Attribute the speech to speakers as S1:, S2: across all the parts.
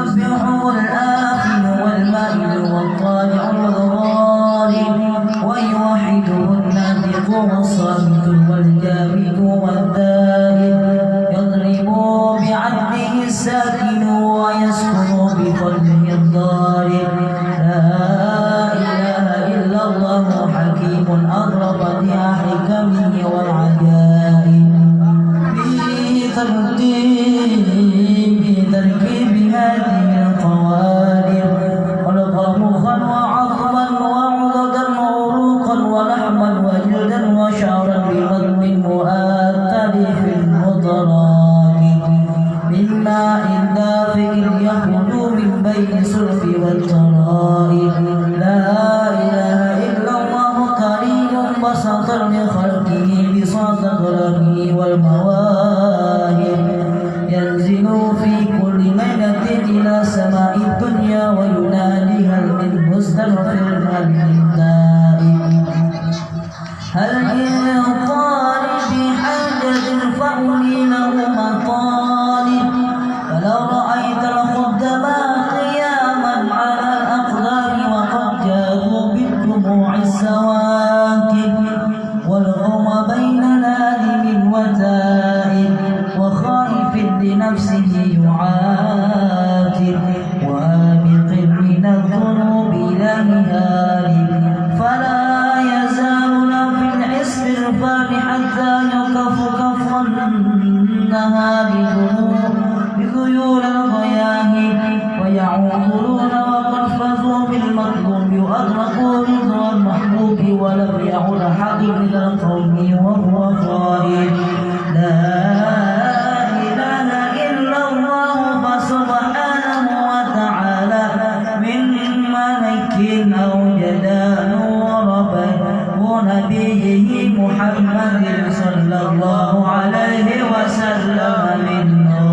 S1: يسبح الآخر والمائد والطالع والغالب ويوحده الناطق والصامت والجامد والدائم يضرب بعدله الساكن ويسكن بقلبه الضارب لا إله إلا الله حكيم أضربت حكمه والعجائب في تركيب هذه القوالب خلق مخا وعظما وعضدا وعروقا ولحما وجلدا وشعرا ببطن مؤثر في المتراكب من ماء دافئ يخرج من بين السلف والترائب لا إله إلا الله كريم بسط لخلقه بساط غرامه والمواهب ينزل في كل ليلة إلى سماء الدنيا ويناديها من مستغفر هل من تائب هل من طالب حاجة فأولي له مطالب فلو رأيت الخدماء قياما على الأقدام وقد جاءوا بالدموع السواكب والغم بين نادم وتائب وخائف لنفسه يعاتب وآبق من الذنوب إلى هارب فلا يزال في الاستغفار حتى يكف كفا النهار بذيول الغياهب ويعوضون وقد فازوا بالمطلوب وأدركوا رضا المحبوب ولم يعد حق إلى القوم وهو خائف لا إله إلا الله فسبحانه وتعالى من ملك أوجد نور نبيه محمد صلى الله عليه وسلم من نور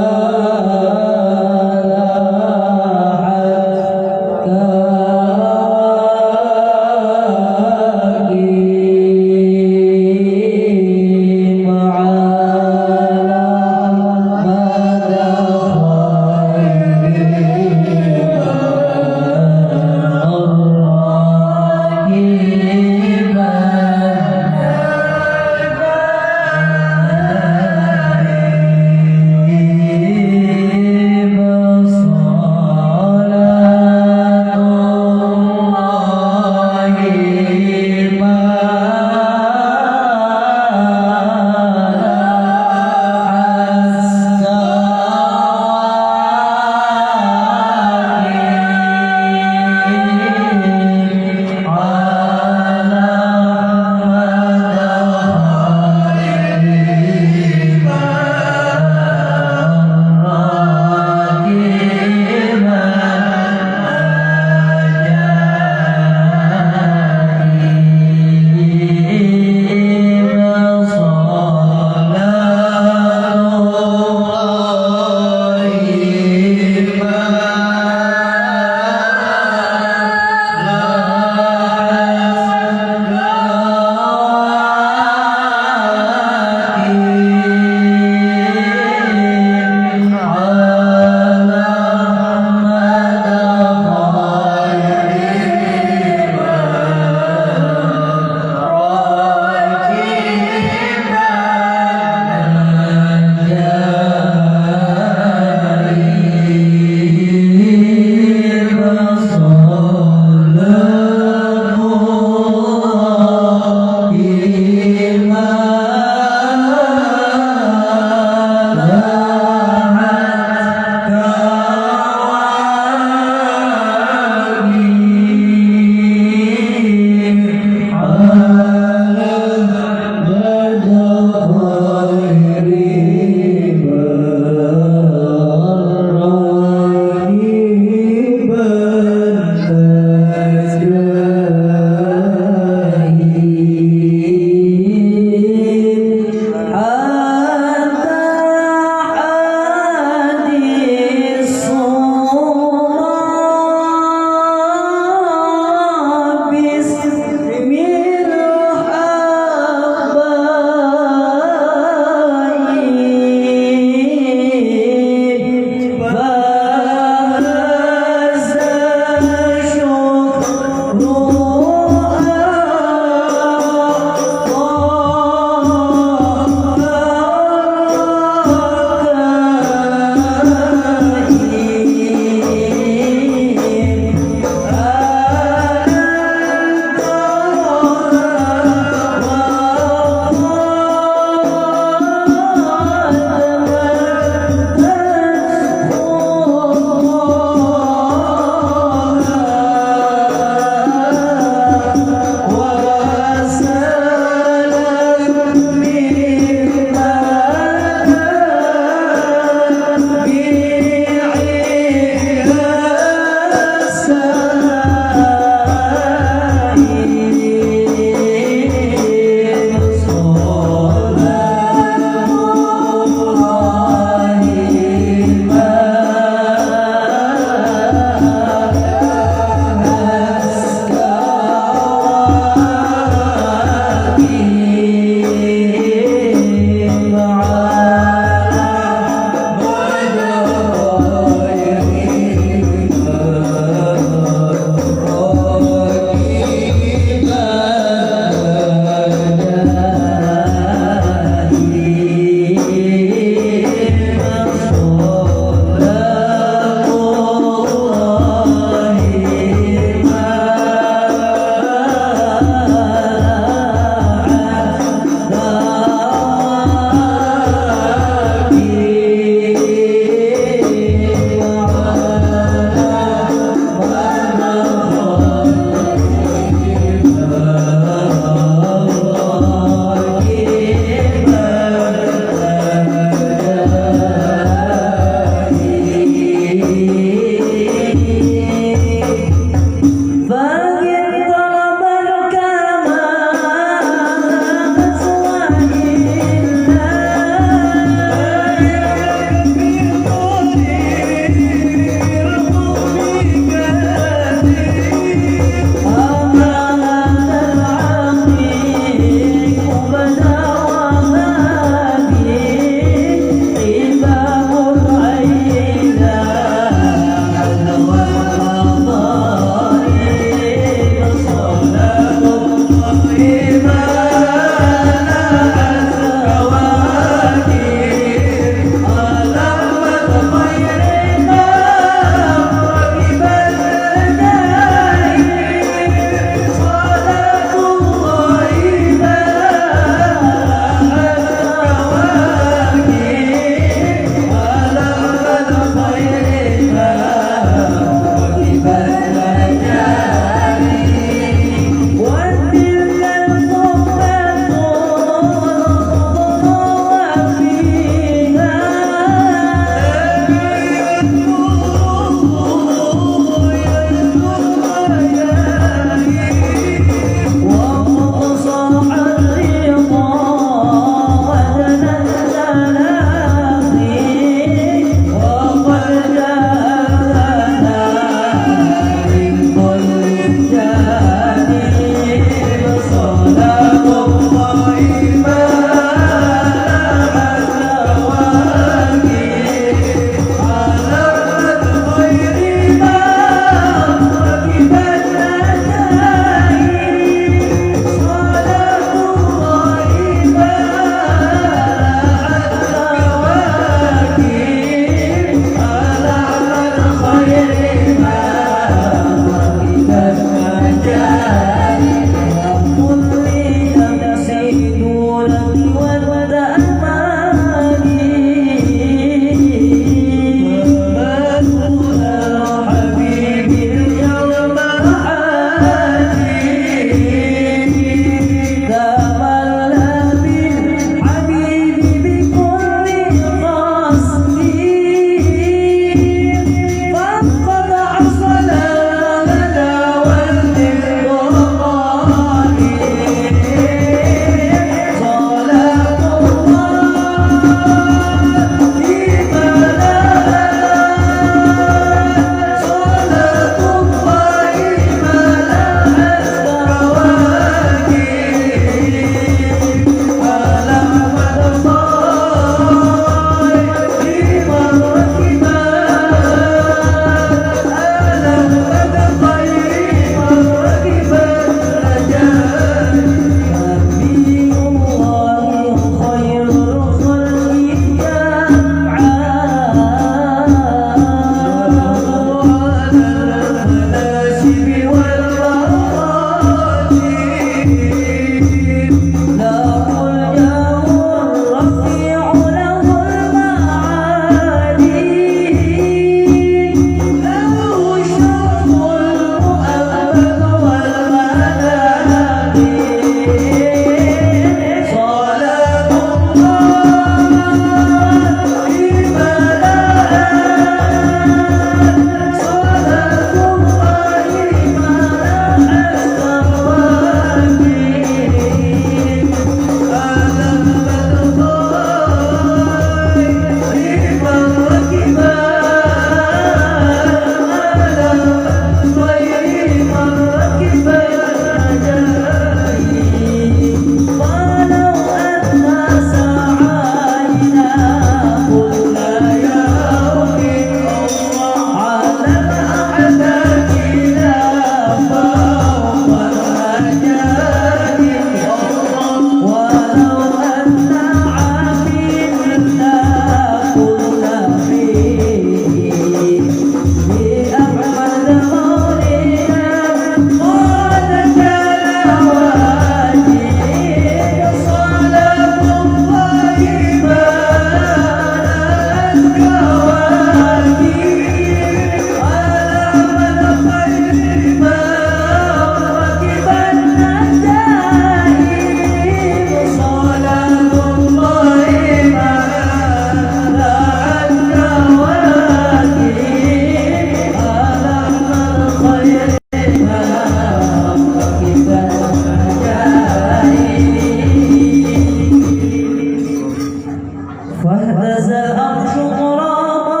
S1: فاهتز الأرش غرابا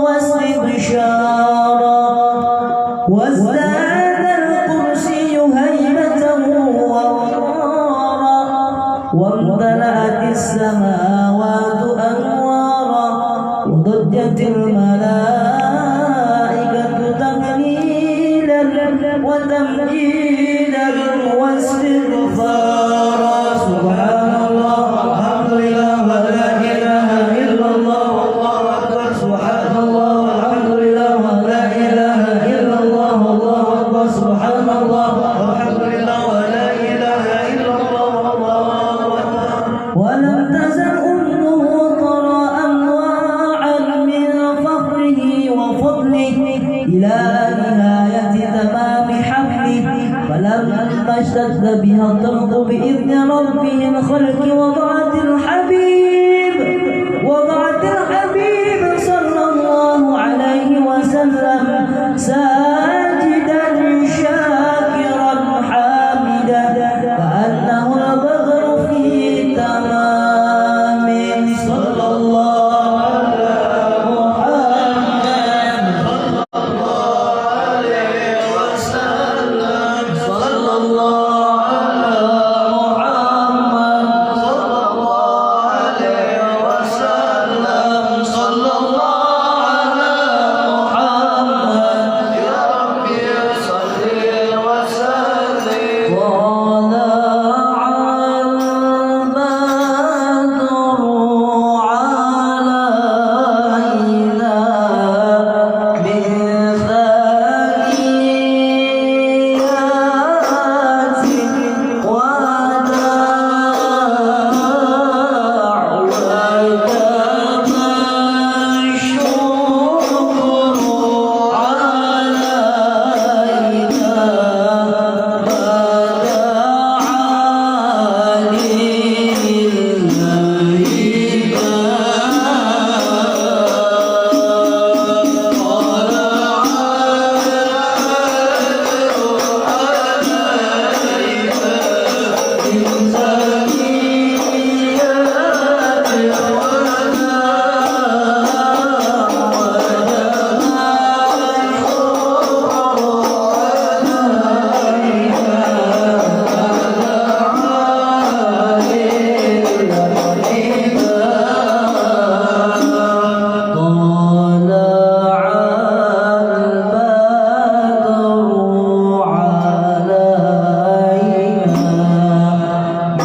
S1: واستبشارا وازداد الكرسي هيبة ووقارا وامتلأت السماوات أنوارا وضجت الملائكة تهليلا وتمجيدا واستغفارا سبحان الله والحمد لله ولا إله إلا الله والله أكبر سبحان الله والحمد لله ولا إله إلا الله والله أكبر سبحان الله والحمد لله ولا إله إلا الله والله أكبر. ولم تزل أمه ترى أنواعا من فخره وفضله إلى نهاية تمام حمله فلما اشتد بها الضرب بإذن ربه الخلق وضعت الحبيب صلى الله عليه وسلم ساجدا شاكرا حامدا كأنه البدر في تمام صلى الله على محمد صلى الله على محمد صلى الله على محمد يا ربي صل وسلم. طلع البدر علينا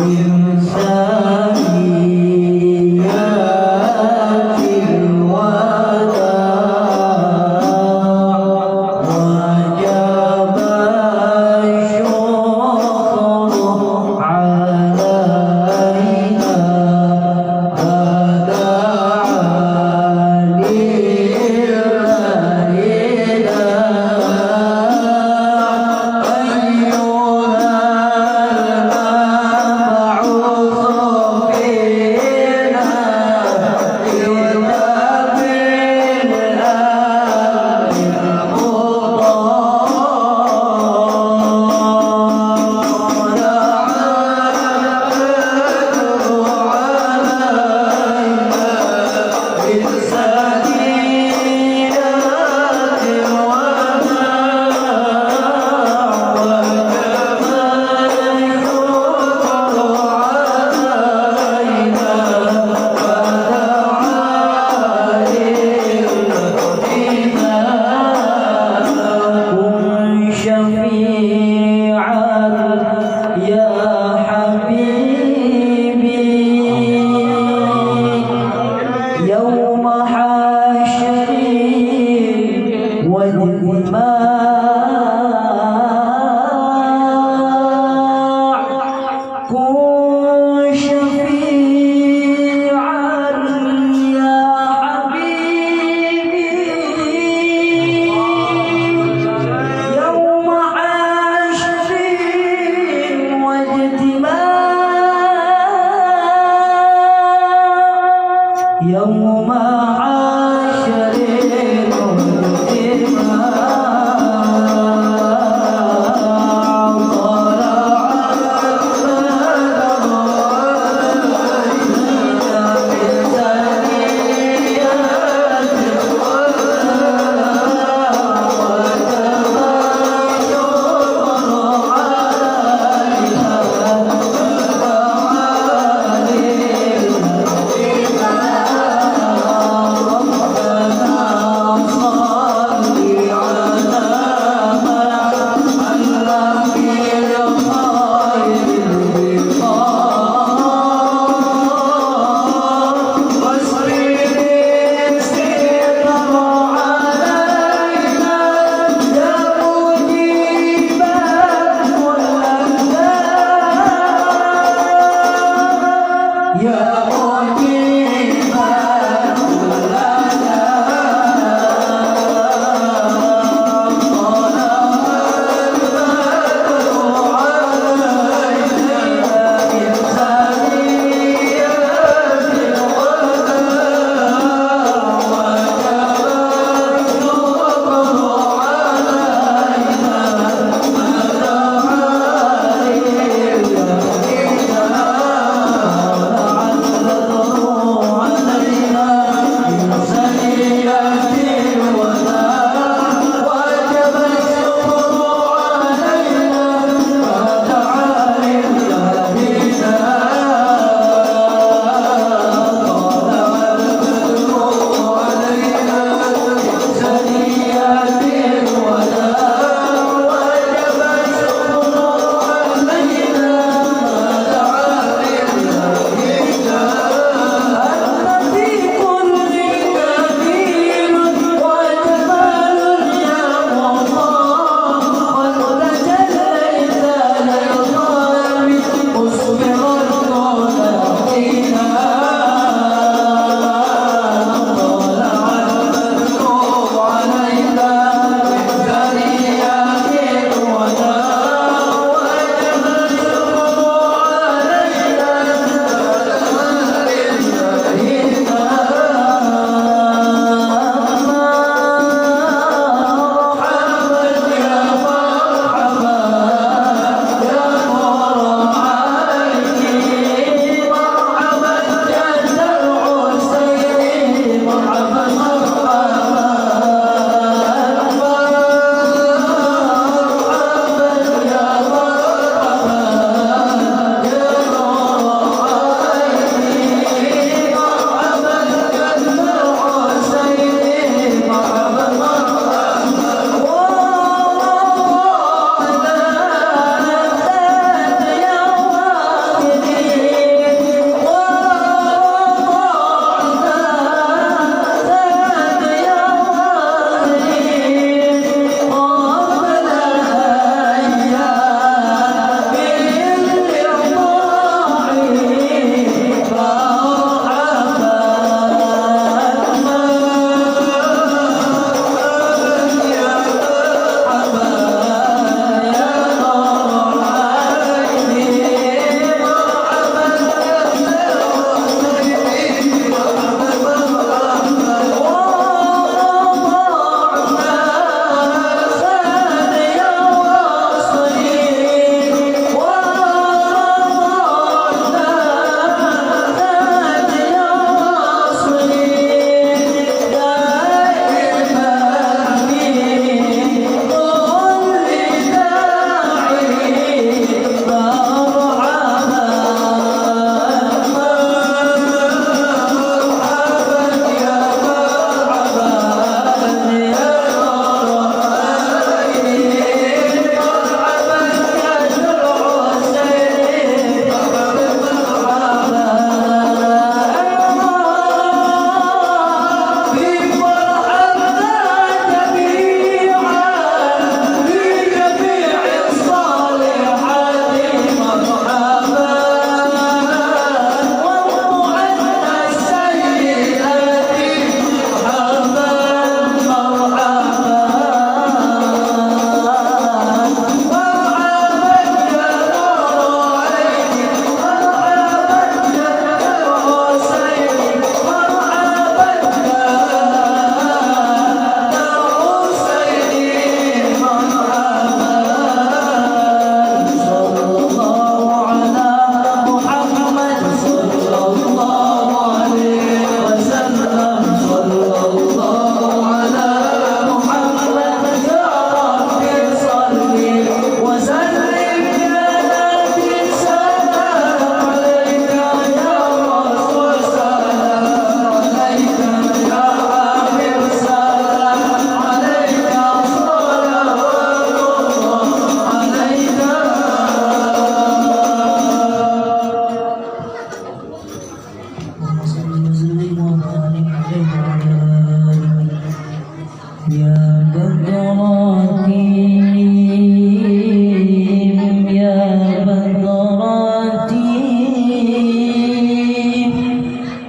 S1: من ثنيات يوم حشر الجماع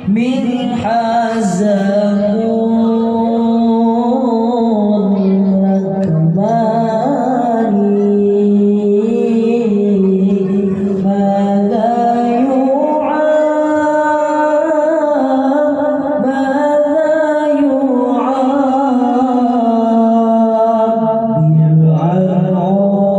S1: من حزقون لكماني ماذا يعاب يلعنون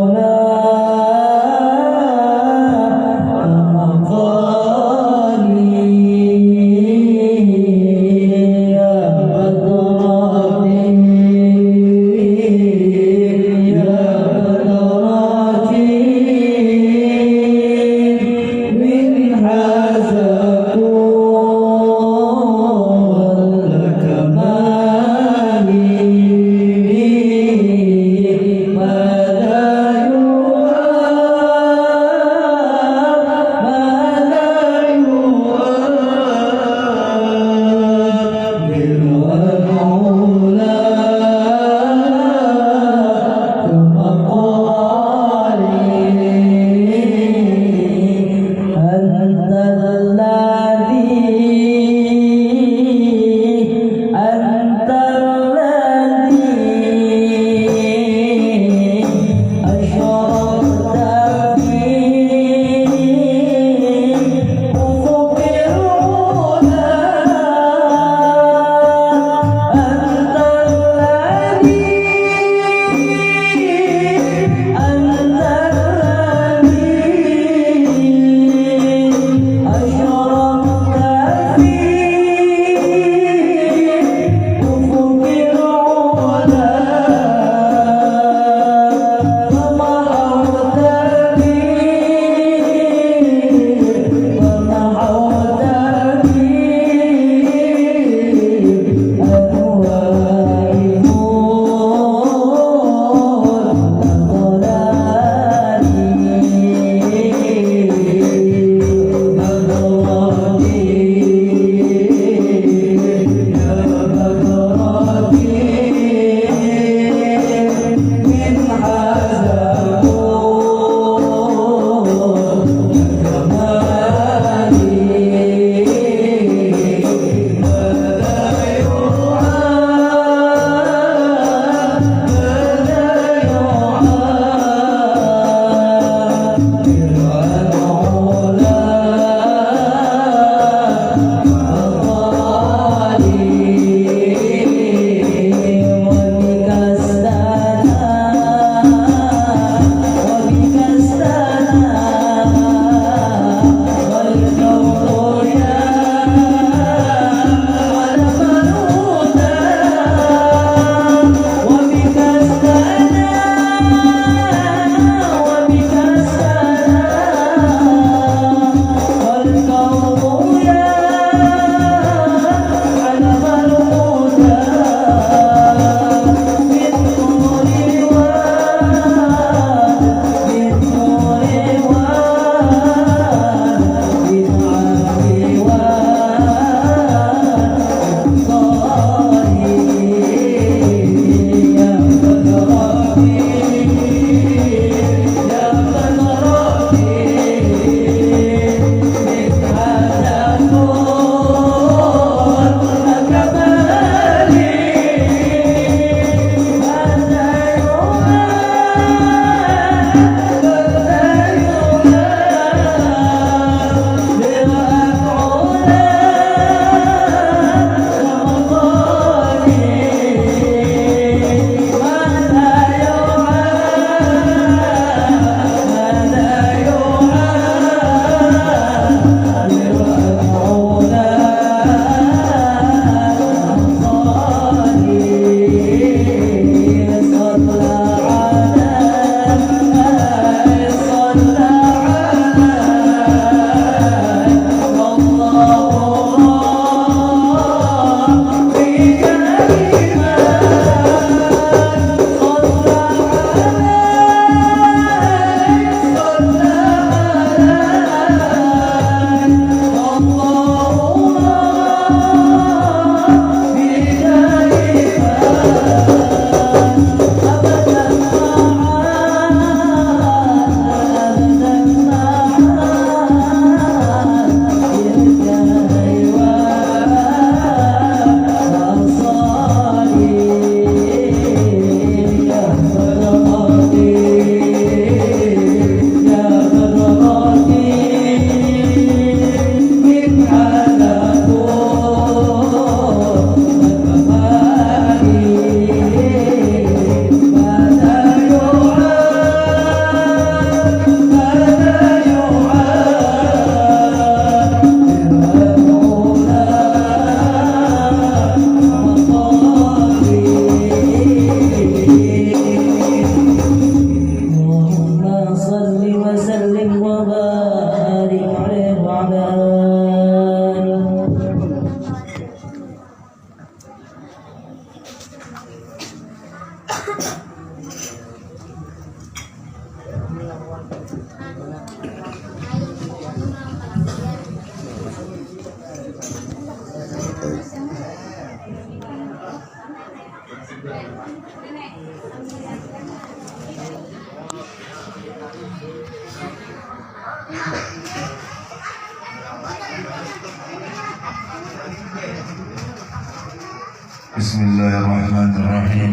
S2: Bismillahirrahmanirrahim.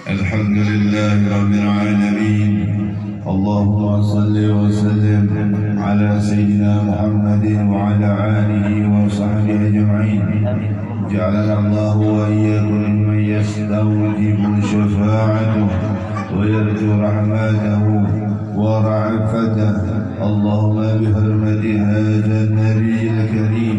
S2: Alhamdulillahi rabbil alamin. Allahumma salli wa sallim ala sayyidina Muhammadin wa ala alihi wa sahbihi ajma'in. Ja'alana Allah wa iyyakum mimman yastawjibu syafa'atahu wa yarju rahmatahu wa ra'afatahu. Allahumma bihurmati hadzal nabiyil karim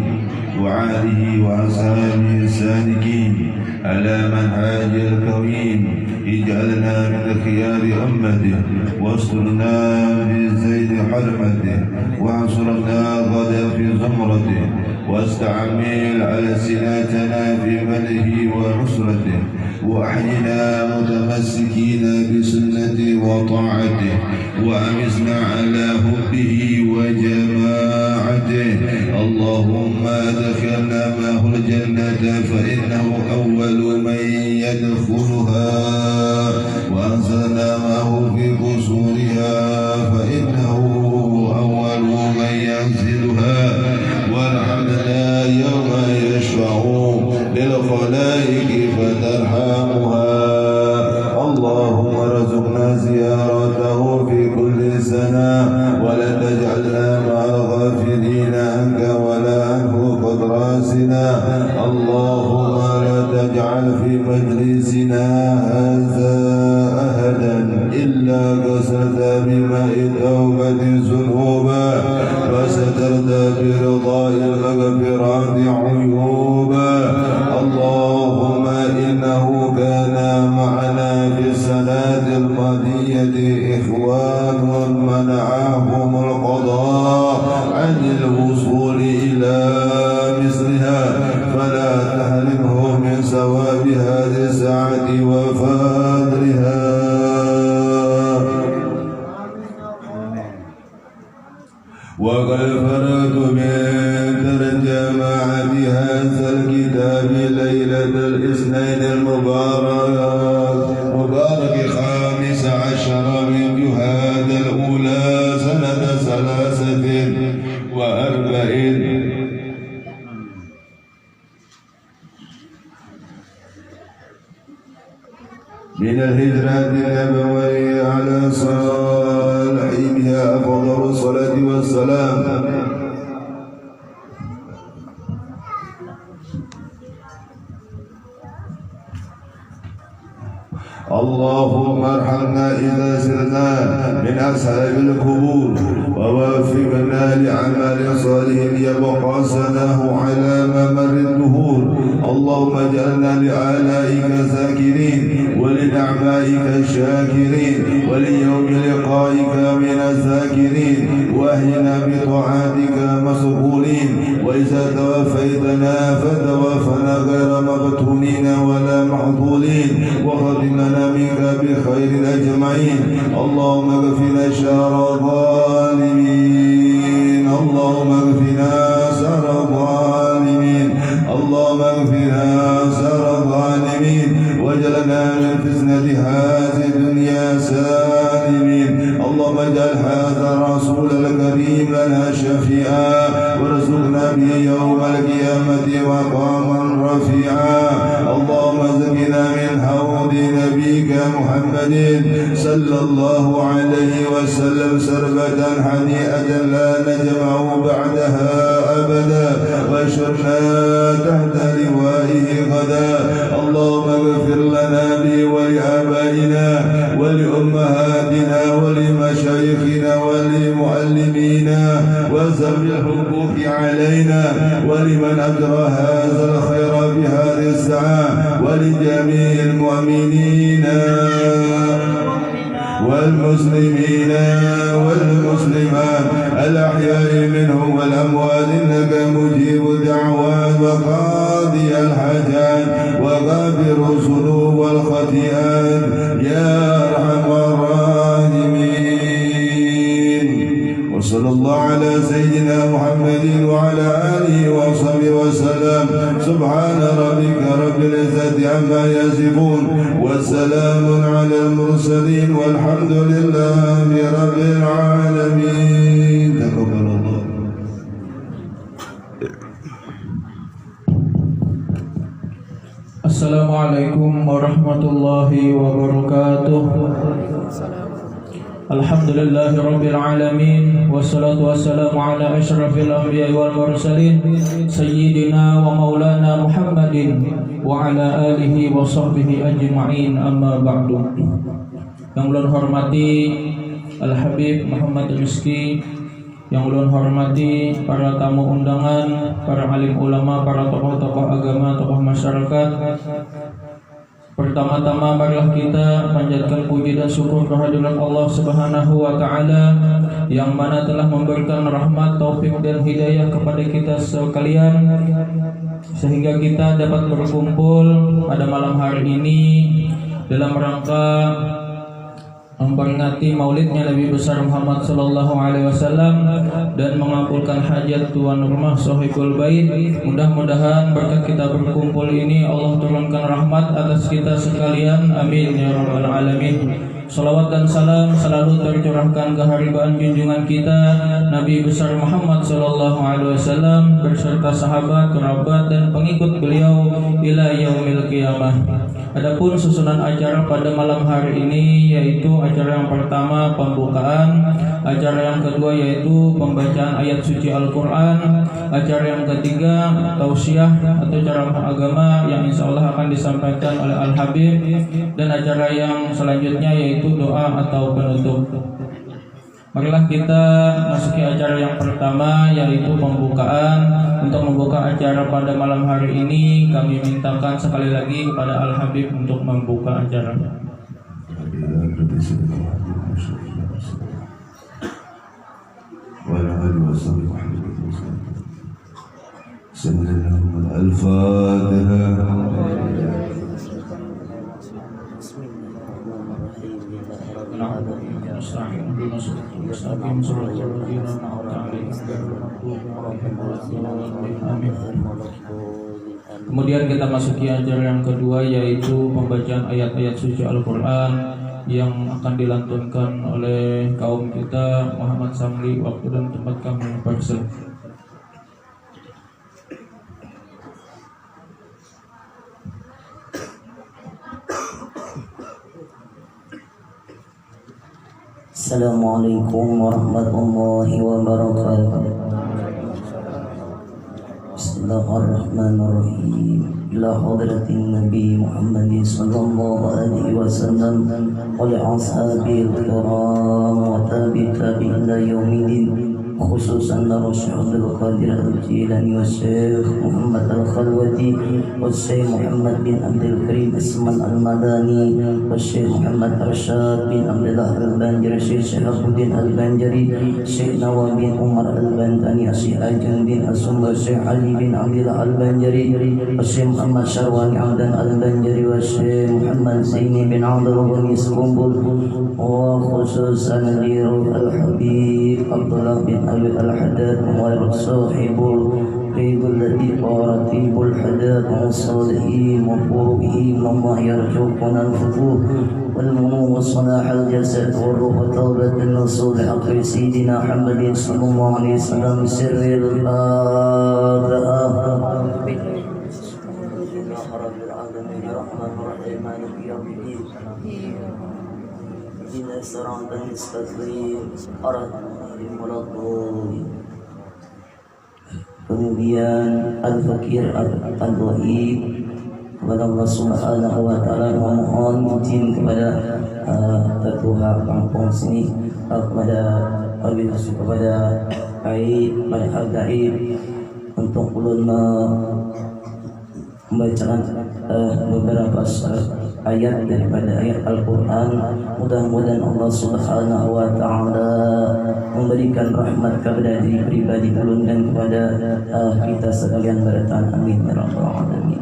S2: وعاله وأصحابه السالكين على منهاج الكوين. اجعلنا من خيار أمته واسترنا بزيد حرمته وانصرنا غدا في زمرته واستعمل ألسنتنا في مده ونصرته وأحينا متمسكين بسنته وطاعته وأمسنا على حبه وجماعته. اللهم أدخلنا معه الجنة فإنه أول من يدخلها وأنزلنا معه في قصورها فإنه أول من ينزلها وارحمنا يوم يشفع للخلائق فترحمها. اللهم ارزقنا زيارته في كل سنة ولا تجعلنا مع الغافلين عنك ولا عنه قد راسنا. اللهم لا تجعل في مجلسنا هذا أحدا إلا غسلت بماء توبة ذنوبا وسترت برضاء المغفرات عيوبا. اللهم إنه كان معنا في السنة الماضية إخوان منعهم القضاء عن الوصول إلى مثلها فلا تحرمهم من ثواب هذه الساعة وفضلها. وقد فرغت من ترجمة بهذا الكتاب ليلة الاثنين المبارك 15 من جهاد الأولى سنة 43 من الهجرة النبوية على صاحبها أفضل الصلاة والسلام. اللهم ارحمنا إذا سرنا من أصحاب القبور ووفقنا لعمل صالح يبقى سناه على ممر الدهور. اللهم اجعلنا لآلائك ذاكرين ولنعمائك شاكرين وليوم لقائك من الذاكرين واهينا بطاعتك مسؤولين. وإذا توفيتنا فتوفنا غير مقتولين ولا معطولين وختم لنا منك بخير أجمعين. اللهم اغفنا شر الظالمين. اللهم اغفنا شر الظالمين. اللهم اغفنا شر الظالمين واجعلنا من فتنة هذه الدنيا سالمين. اللهم اجعل هذا الرسول الكريم لنا شفيعا وارزقنا به يوم القيامة مقاما رفيعا. اللهم زكنا من حوض نبيك محمد صلى الله عليه وسلم سربة هنيئة لا نجمع بعدها أبدا واشرنا تحت لوائه غدا. اللهم اغفر لنا به ولآبائنا ولأمهاتنا ولمشايخنا ولمعلمينا وذوي الحقوق علينا ولمن أجرى هذا الخير بهذه الساعة ولجميع المؤمنين والمسلمين والمسلمات الأحياء منهم والأموات إنك مجيب الدعوات وقاضي الحاجات وغافر الذنوب والخطيئات يا أرحم الراحمين. وصلى الله على سيدنا محمد وعلى آله آله وصحبه وسلم. سبحان ربك رب العزة عما يصفون والسلام على المرسلين والحمد لله رب العالمين. تقبل الله.
S3: Assalamualaikum warahmatullahi wabarakatuh. Alhamdulillahi rabbil alamin, wassalatu wassalamu ala asyrafil anbiya'i wal mursalin sayyidina wa maulana Muhammadin wa ala alihi wa sahbihi ajma'in, amma ba'du. Yang ulun hormati Al-Habib Muhammad Rizki, yang ulun hormati para tamu undangan, para alim ulama, para tokoh-tokoh agama, tokoh masyarakat. Pertama-tama marilah kita panjatkan puji dan syukur kehadirat Allah Subhanahu wa taala yang mana telah memberikan rahmat, taufik dan hidayah kepada kita sekalian sehingga kita dapat berkumpul pada malam hari ini dalam rangka memperingati maulidnya Nabi besar Muhammad sallallahu alaihi wasallam dan mengabulkan hajat tuan rumah Sohibul Bait. Mudah-mudahan berkat kita berkumpul ini Allah turunkan rahmat atas kita sekalian, amin ya rabbal alamin. Salawat dan salam selalu tercurahkan ke haribaan junjungan kita Nabi besar Muhammad sallallahu alaihi wasallam beserta sahabat, kerabat dan pengikut beliau ila yaumil qiyamah. Adapun susunan acara pada malam hari ini yaitu acara yang pertama pembukaan, acara yang kedua yaitu pembacaan ayat suci Al-Quran, acara yang ketiga tausiah atau ceramah agama yang insya Allah akan disampaikan oleh Al-Habib, dan acara yang selanjutnya yaitu doa atau penutup. Marilah kita masuki acara yang pertama yaitu pembukaan. Untuk membuka acara pada malam hari ini kami mintakan sekali lagi kepada Al-Habib untuk membuka acara. Kemudian kita masuki acara yang kedua yaitu pembacaan ayat-ayat suci Al-Quran yang akan dilantunkan oleh kaum kita. Muhammad Samli, waktu dan tempat kami persen.
S1: Assalamualaikum warahmatullahi wabarakatuh. Bismillahirrahmanirrahim. Ila hadratin Nabi Muhammad sallallahu alaihi wasallam wa li ashabil kiram wa tabi'in ila yaumiddin. خصوصا الشيخ عبد القادر الجيلاني والشيخ محمد الخلوتي والشيخ محمد بن عبد الكريم اسماعيل المدني والشيخ محمد رشاد بن عبد الله البنجري الشيخ شهاب الدين البنجري الشيخ نواف بن عمر البنتاني الشيخ أجن بن السنبل الشيخ علي بن عبد الله البنجري الشيخ محمد شرواني عبدان البنجري والشيخ محمد زيني بن عبد الغني سكنبل وخصوصا لروح الحبيب عبد الله بن أبي الحداد وصاحب القيد الذي ورتيب الحداد والصالحين وفروعهم الله يرزقنا الفتوح والمنو وصلاح الجسد والروح وتوبة النصوح حق سيدنا محمد صلى الله عليه وسلم سر الفاتحة. رب العالمين الرحمن الرحيم مالك يوم الدين اهدنا الصراط المستقيم Kemudian Al-Fakir Al-Wahid kepada Allah Subhanahu wa taala memohon izin kepada ketua kampung sini, kepada kepada Aid, pada Al-Gaib untuk ulun membacakan beberapa ayat daripada ayat Al-Quran. Mudah-mudahan Allah Subhanahu wa ta'ala memberikan rahmat kepada diri pribadi ulun dan kepada kita sekalian bertahan, amin ya rabbal alamin.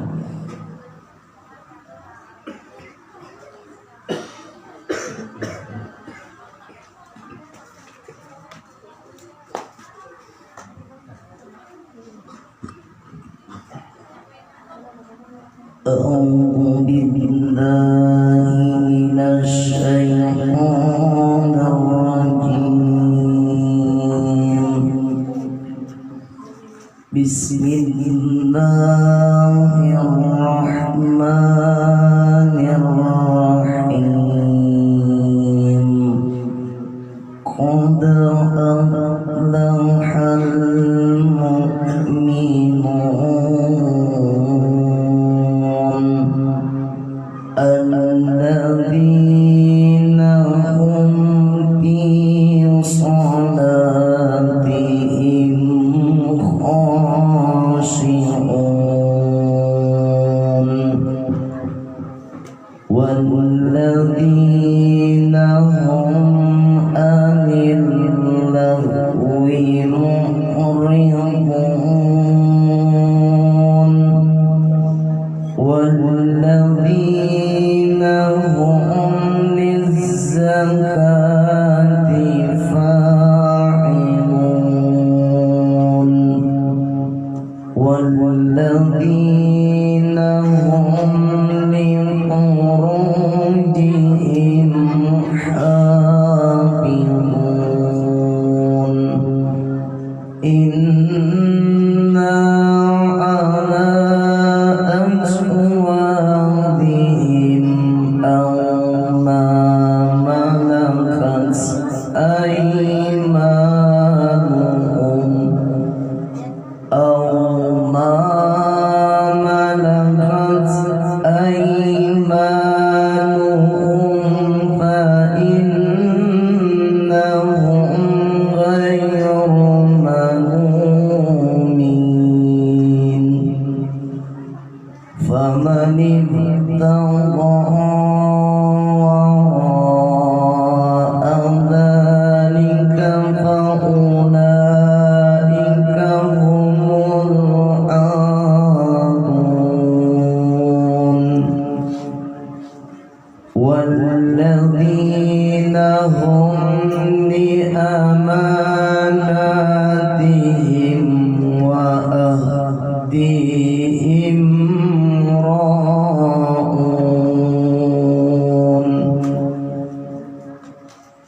S1: أعوذ بالله من الشيطان الرجيم بسم الله الرحمن الرحيم قد أفلح المؤمنون الذين هم في صلاتهم خاشعون والذين هم عن اللغو معرضون والذين هم للزكاة فاعلون والذين هم لفروجهم حافظون إلا على أزواجهم أو ما ملكت أيمانهم أو ما ملكت أيمانهم فإنهم غير ملومين فمن ابتغى وراء ذلك فأولئك هم العادون والذين هم لأماناتهم وعهدهم راعون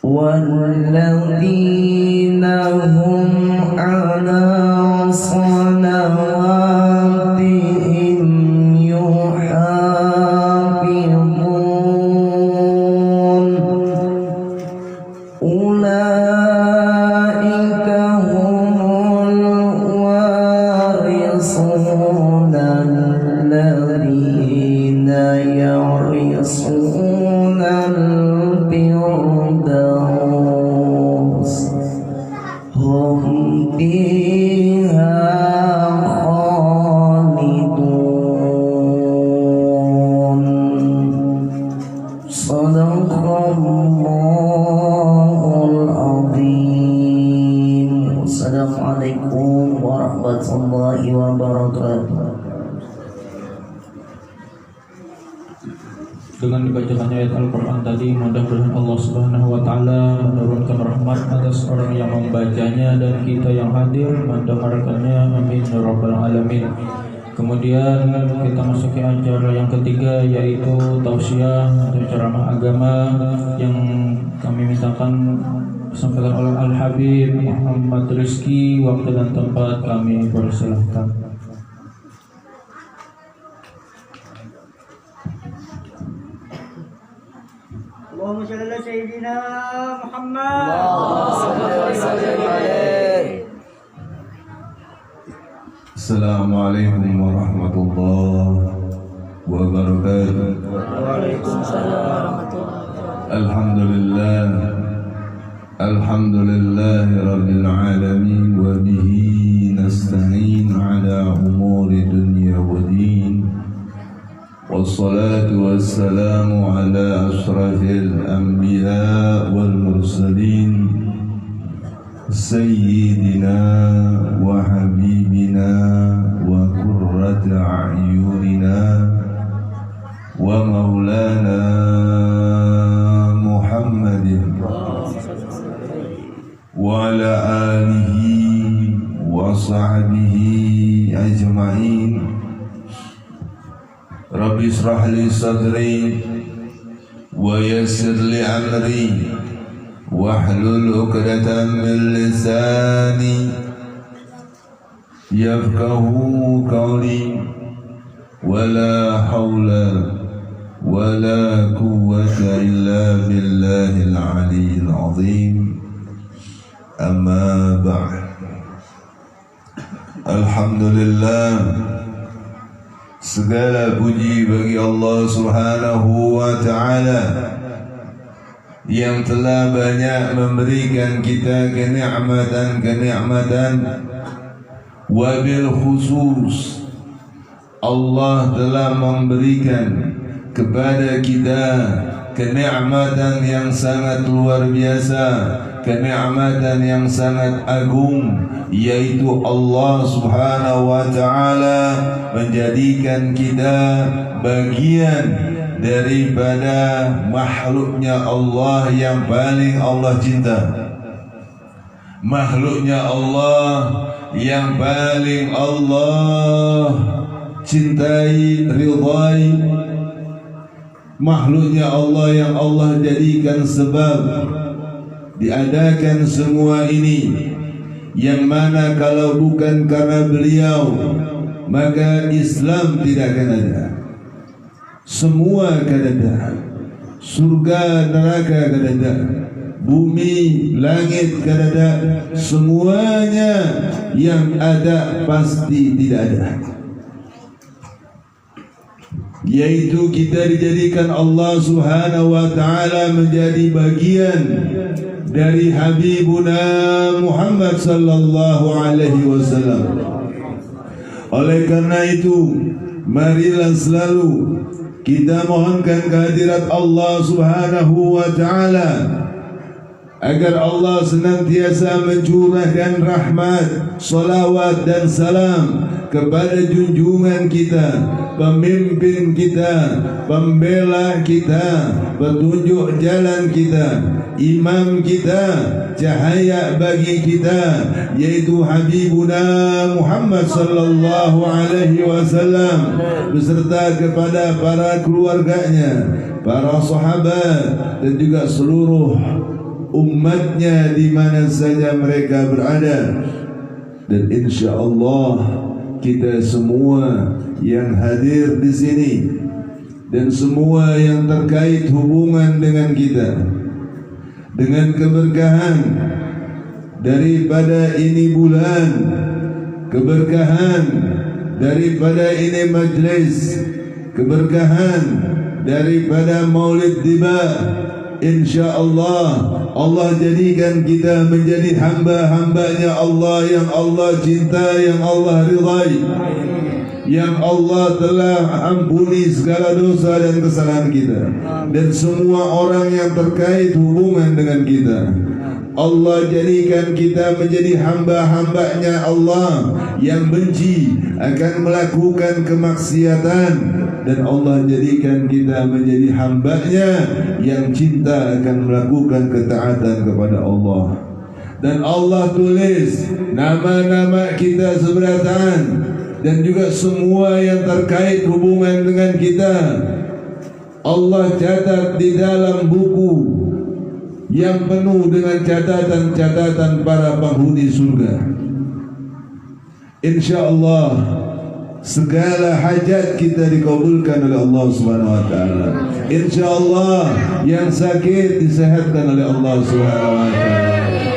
S1: والذين هم على صلواتهم يحافظون أولئك هم الوارثون الذين يرثون الفردوس هم فيها خالدون صدق الله العظيم السلام عليكم ورحمة الله وبركاته.
S3: Dengan dibacakannya ayat Al-Quran tadi, mudah-mudahan Allah Subhanahu wa Ta'ala menurunkan rahmat atas orang yang membacanya dan kita yang hadir mendengarkannya. Amin ya Rabbal Alamin. Kemudian kita masuki acara yang ketiga, yaitu tausiah atau ceramah agama yang kami mintakan disampaikan oleh Al-Habib Muhammad Rizki. Waktu dan tempat kami persilahkan.
S4: اللهم صل على سيدنا محمد.
S2: السلام عليكم ورحمة الله وبركاته.
S4: وعليكم السلام ورحمة الله.
S2: الحمد لله رب العالمين وبه نستعين على أمور الدنيا والدين والصلاة والسلام على أشرف الأنبياء والمرسلين سيدنا وحبيبنا وقرة أعيننا ومولانا محمد وعلى آله وصحبه أجمعين. Rabbi israh li sadri wa yassir li amri wahlul 'uqdatam min lisani yafqahu qawli wala haula wala quwwata illa billahil aliyyil azim. Amma ba'd. Alhamdulillah, segala puji bagi Allah Subhanahu wa ta'ala yang telah banyak memberikan kita kenikmatan, wabil khusus Allah telah memberikan kepada kita kenikmatan yang sangat luar biasa, kenikmatan yang sangat agung, yaitu Allah Subhanahu wa ta'ala menjadikan kita bagian daripada makhluknya Allah yang paling Allah cinta, makhluknya Allah yang paling Allah cintai, ridai, makhluknya Allah yang Allah jadikan sebab diadakan semua ini, yang mana kalau bukan karena beliau maka Islam tidak akan ada. Semua akan ada, surga neraka akan ada, bumi langit akan ada, semuanya yang ada pasti tidak ada. Yaitu kita dijadikan Allah Subhanahu wa ta'ala menjadi bagian dari Habibuna Muhammad sallallahu alaihi wasallam. Oleh karena itu, marilah selalu kita mohonkan kehadirat Allah Subhanahu wa ta'ala agar Allah senantiasa mencurahkan rahmat, salawat dan salam kepada junjungan kita, pemimpin kita, pembela kita, petunjuk jalan kita, imam kita, cahaya bagi kita, yaitu Habibuna Muhammad sallallahu alaihi wasallam, beserta kepada para keluarganya, para sahabat dan juga seluruh umatnya di mana saja mereka berada. Dan insyaallah kita semua yang hadir di sini dan semua yang terkait hubungan dengan kita, dengan keberkahan daripada ini bulan, keberkahan daripada ini majlis, keberkahan daripada Maulid Tiba, insyaallah Allah jadikan kita menjadi hamba-hambanya Allah yang Allah cinta, yang Allah ridai, yang Allah telah ampuni segala dosa dan kesalahan kita dan semua orang yang terkait hubungan dengan kita. Allah jadikan kita menjadi hamba-hambanya Allah yang benci akan melakukan kemaksiatan, dan Allah jadikan kita menjadi hambanya yang cinta akan melakukan ketaatan kepada Allah. Dan Allah tulis nama-nama kita seberatan dan juga semua yang terkait hubungan dengan kita. Allah catat di dalam buku yang penuh dengan catatan-catatan para penghuni surga. InsyaAllah segala hajat kita dikabulkan oleh Allah Subhanahu wa ta'ala. InsyaAllah yang sakit disehatkan oleh Allah Subhanahu wa ta'ala.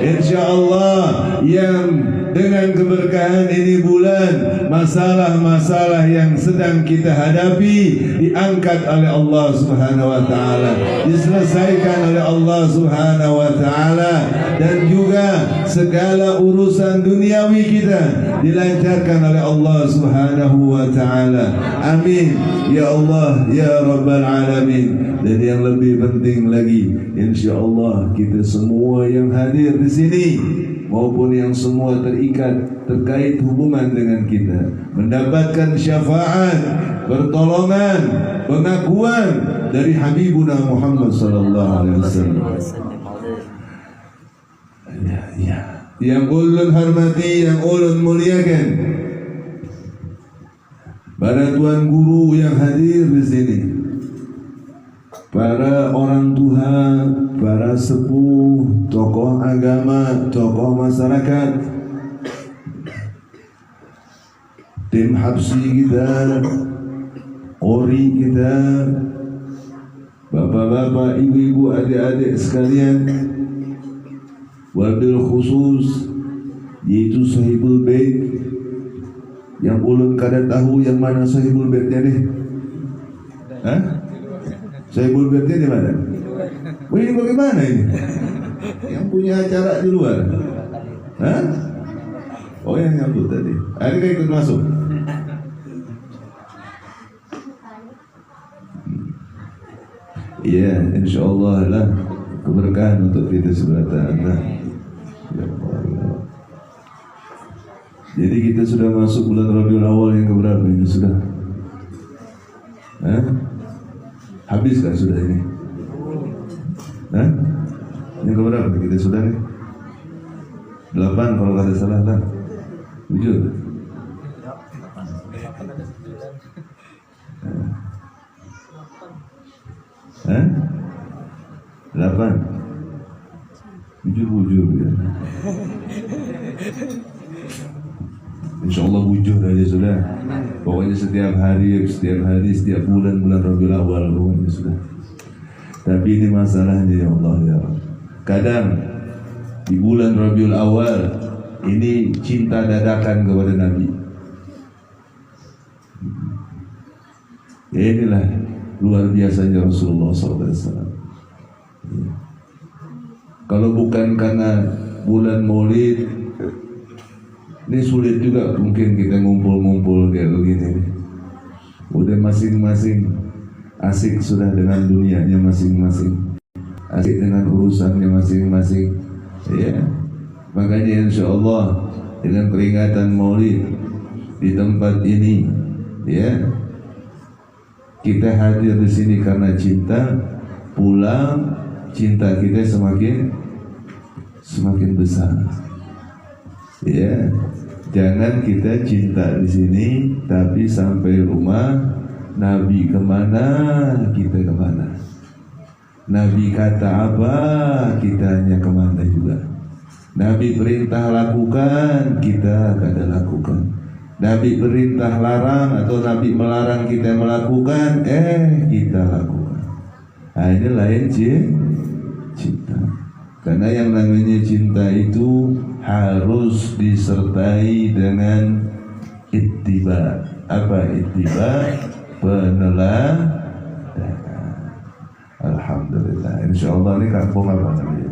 S2: InsyaAllah yang dengan keberkahan ini bulan, masalah-masalah yang sedang kita hadapi diangkat oleh Allah Subhanahu wa ta'ala, diselesaikan oleh Allah Subhanahu wa ta'ala, dan juga segala urusan duniawi kita dilancarkan oleh Allah Subhanahu wa ta'ala. Amin ya Allah ya Rabbal Alamin. Dan yang lebih penting lagi, insyaallah kita semua yang hadir di sini maupun yang semua terikat terkait hubungan dengan kita mendapatkan syafaat, pertolongan, pengakuan dari Habibuna Muhammad sallallahu alaihi wasallam. Ya. Yang ulun hormati, yang ulun muliakan, para tuan guru yang hadir di sini, para orang tua, para sepuh, tokoh agama, tokoh masyarakat, tim Habsi kita, ori kita, bapak-bapak, ibu-ibu, adik-adik sekalian, wabil khusus yaitu Sahibul Bait, yang ulun kada tahu yang mana Sahibul Baitnya nih. Hah? Sahibul Baitnya di mana? Oh, ini bagaimana ini? Yang punya acara di luar? Hah? Oh, yang nyambut tadi. Ada yang ikut masuk? Iya, insyaallah lah keberkahan untuk kita sebelah tanah. Jadi kita sudah masuk bulan Rabiul Awal yang keberapa ini sudah? Hah? Habis kan sudah ini? Hah? Yang keberapa kita sudah nih? 8 kalau tidak salah lah. 7. Hah? 8. 7 bujur ya. InsyaAllah bujur aja sudah. Pokoknya setiap hari, setiap bulan Rabiul Awal pokoknya sudah. Tapi ini masalahnya ya Allah ya. Kadang di bulan Rabiul Awal ini cinta dadakan kepada Nabi. Inilah luar biasanya Rasulullah SAW. Kalau bukan karena bulan Maulid, ini sulit juga mungkin kita ngumpul-ngumpul kayak begini. Udah masing-masing asik sudah dengan dunianya masing-masing, asik dengan urusannya masing-masing. Ya, makanya insya Allah dengan peringatan Maulid di tempat ini, ya, kita hadir di sini karena cinta. Pulang cinta kita semakin besar. Ya, jangan kita cinta di sini, tapi sampai rumah Nabi kemana kita kemana. Nabi kata apa kita hanya kemana juga. Nabi perintah lakukan kita kada lakukan. Nabi perintah larang atau Nabi melarang kita melakukan, kita lakukan. Nah, ini lain cinta. Karena yang namanya cinta itu harus disertai dengan ittiba. Apa ittiba? Peneladan. Alhamdulillah. Insyaallah ini kampung apa namanya?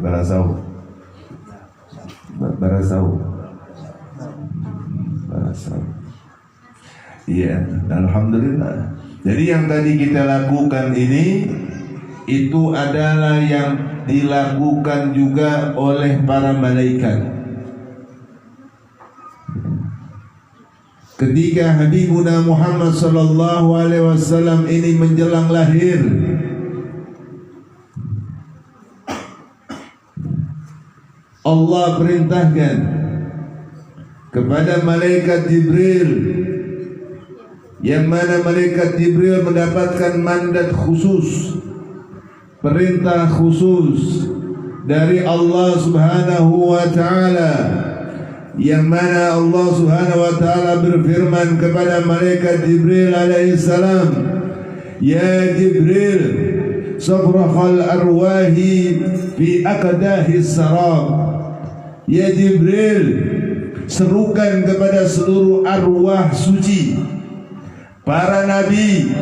S2: Barasau. Iya, alhamdulillah. Jadi yang tadi kita lakukan ini itu adalah yang dilakukan juga oleh para malaikat. Ketika Habibuna Muhammad sallallahu alaihi wasallam ini menjelang lahir, Allah perintahkan kepada malaikat Jibril, yang mana malaikat Jibril mendapatkan mandat khusus, perintah khusus dari Allah Subhanahu wa taala, yang mana Allah Subhanahu wa taala berfirman kepada malaikat Jibril alaihi salam, "Ya Jibril, safrahal arwahi fi aqdahis sarab." Ya Jibril, serukan kepada seluruh arwah suci, para nabi,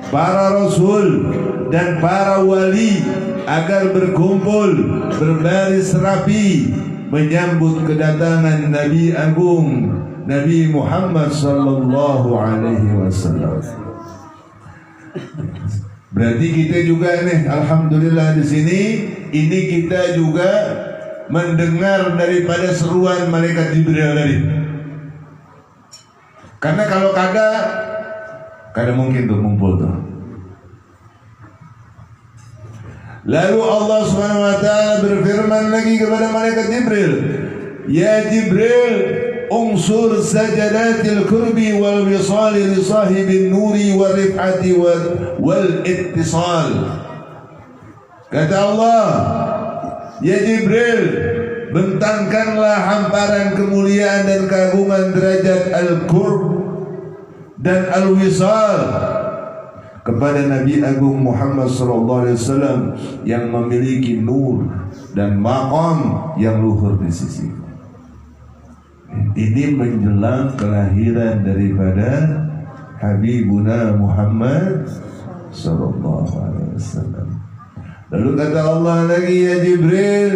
S2: para rasul, dan para wali agar berkumpul berbaris rapi menyambut kedatangan Nabi Agung Nabi Muhammad sallallahu alaihi wasallam. Berarti kita juga nih, alhamdulillah di sini ini kita juga mendengar daripada seruan malaikat Jibril tadi. Karena kalau kada mungkin tuh ngumpul tuh. Lalu Allah Subhanahu wa taala berfirman lagi kepada malaikat Jibril, "Ya Jibril, unsur sajadatil kurbi wal wisali li sahibin nuri wal rif'ati wal ittisal. Kata Allah, ya Jibril, bentangkanlah hamparan kemuliaan dan keagungan derajat al-qurb dan al-wisal kepada Nabi Agung Muhammad SAW yang memiliki nur dan maqam yang luhur di sisi. Ini menjelang kelahiran daripada Habibuna Muhammad SAW. Lalu kata Allah lagi, ya Jibril,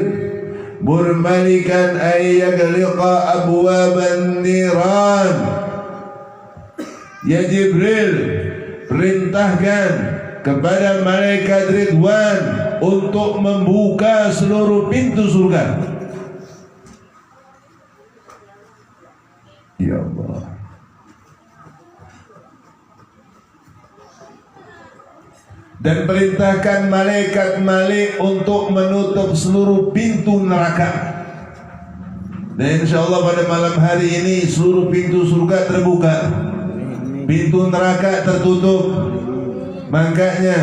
S2: murmalikan ayyaghliqa abwaban niran. Ya Jibril, perintahkan kepada malaikat Ridwan untuk membuka seluruh pintu surga. Ya Allah. Dan perintahkan malaikat Malik untuk menutup seluruh pintu neraka. Dan insya Allah pada malam hari ini seluruh pintu surga terbuka, pintu neraka tertutup. Makanya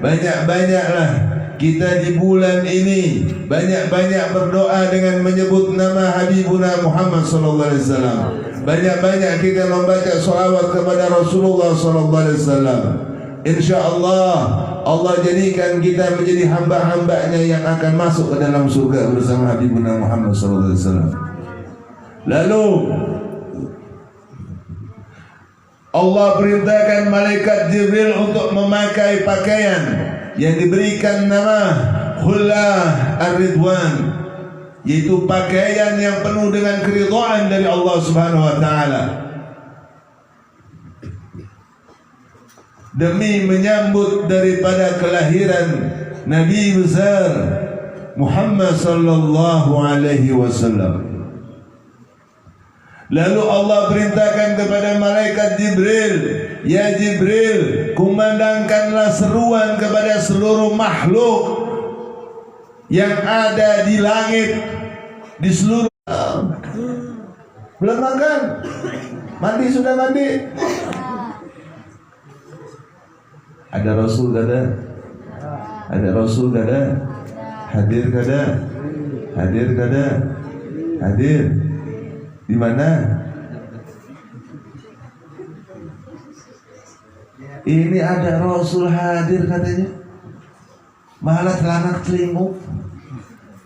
S2: banyak-banyaklah kita di bulan ini banyak-banyak berdoa dengan menyebut nama Habibuna Muhammad SAW. Banyak-banyak kita membaca salawat kepada Rasulullah SAW. InsyaAllah Allah jadikan kita menjadi hamba-hambanya yang akan masuk ke dalam surga bersama Habibuna Muhammad SAW. Lalu Allah perintahkan malaikat Jibril untuk memakai pakaian yang diberikan nama Khullah Ar-Ridwan, yaitu pakaian yang penuh dengan keridhaan dari Allah Subhanahu wa taala, demi menyambut daripada kelahiran Nabi besar Muhammad sallallahu alaihi wasallam. Lalu Allah perintahkan kepada malaikat Jibril, ya Jibril, kumandangkanlah seruan kepada seluruh makhluk yang ada di langit, di seluruh. Belum makan? Mandi sudah mandi? Ada Rasul kada? Ada Rasul kada? Hadir kada? Hadir kada? Hadir. Di mana? Ini ada Rasul hadir katanya, malah celana celinguk,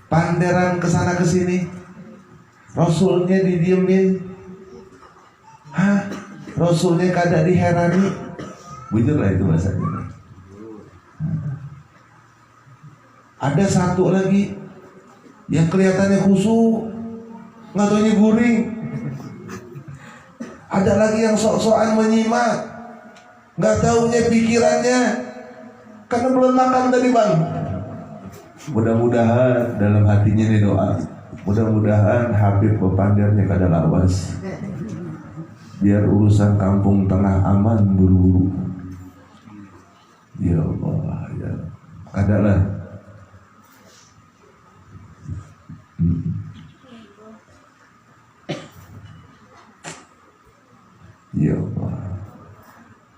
S2: panderan kesana kesini, Rasulnya didiemin. Hah? Rasulnya kada diherani. Bujur lah itu bahasanya. Ada satu lagi yang kelihatannya khusyuk, nggak taunya guring. Ada lagi yang sok-sokan menyimak, nggak taunya pikirannya karena belum makan tadi bang. Mudah-mudahan dalam hatinya nih doa, mudah-mudahan Habib pepandernya kada lawas, biar urusan kampung tengah aman buru-buru. Ya Allah, ya kadalah. Ya Allah.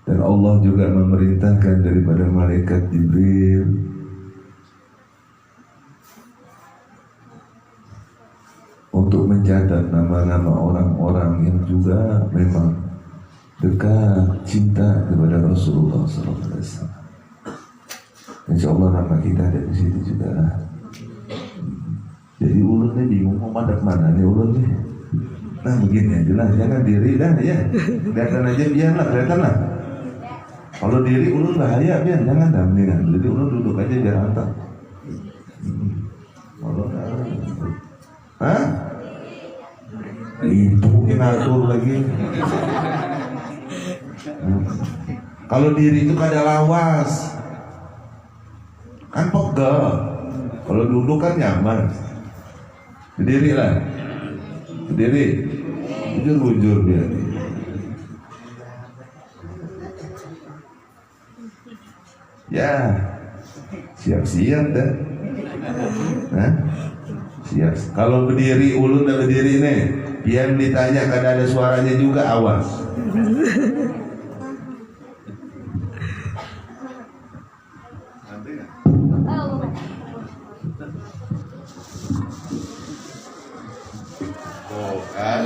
S2: Dan Allah juga memerintahkan daripada malaikat Jibril untuk mencatat nama-nama orang-orang yang juga memang dekat cinta kepada Rasulullah SAW. Insya Allah nama kita ada di situ juga. Jadi ulunnya bingung mau madep mana nih ulunnya. Nah begini aja lah, jangan diri dah ya. Kelihatan aja biarlah, kelihatan lah. Kalau diri ulun bahaya biar, jangan dah mendingan. Jadi ulun duduk aja biar hantar. Hah? Itu inatur lagi. Kalau diri itu kada lawas, kan pegel. Kalau duduk kan nyaman. Berdiri lah, berdiri, bujur-bujur biar. Ya, siap-siap dah. Hah? Siap. Kalau berdiri ulun dah berdiri nih, Yang ditanya karena ada suaranya juga, awas. Oh, kan?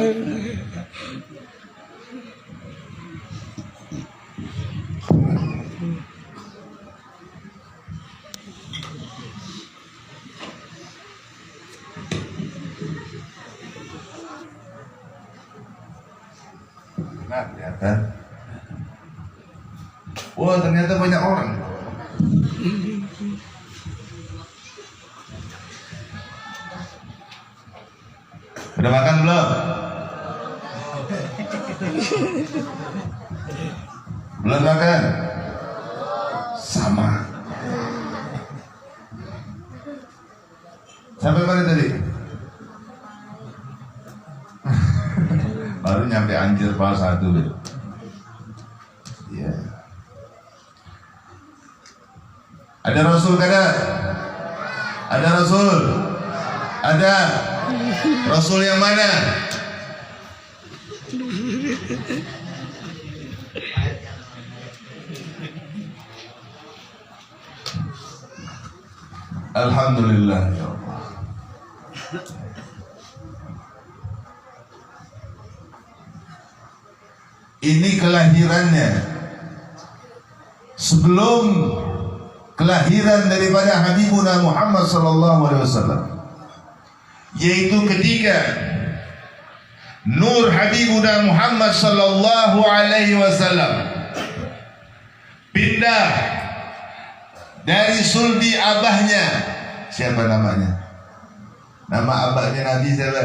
S2: Nah, kelihatan. Wah, ternyata banyak orang. Udah makan belum? Belum makan? Sama. Sampai mana tadi? Baru nyampe Anjir Pal 1. Ya. Ada Rasul kada? Ada Rasul? Ada. Rasul yang mana? Alhamdulillah ya Allah. Ini kelahirannya. Sebelum kelahiran daripada Habibuna Muhammad sallallahu alaihi wasallam, yaitu ketika nur Habibuna Muhammad sallallahu alaihi wasallam pindah dari sulbi abahnya. Siapa namanya? Nama abahnya Nabi siapa?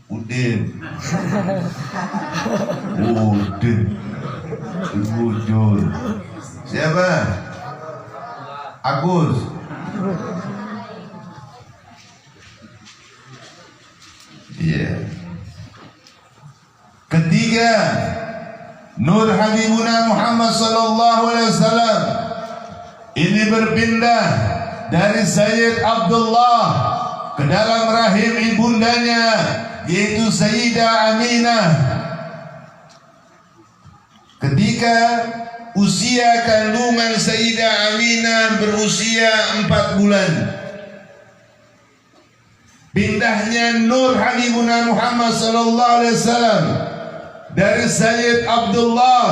S2: Udin. Udin. Siapa? Agus. Iya. Ketiga, nur Habibuna Muhammad sallallahu alaihi wasallam ini berpindah dari Sayyid Abdullah ke dalam rahim ibundanya, yaitu Sayyidah Aminah. Ketika usia kandungan Sayyidah Aminah berusia 4 bulan, pindahnya nur Habibuna Muhammad sallallahu alaihi wasallam dari Sayyid Abdullah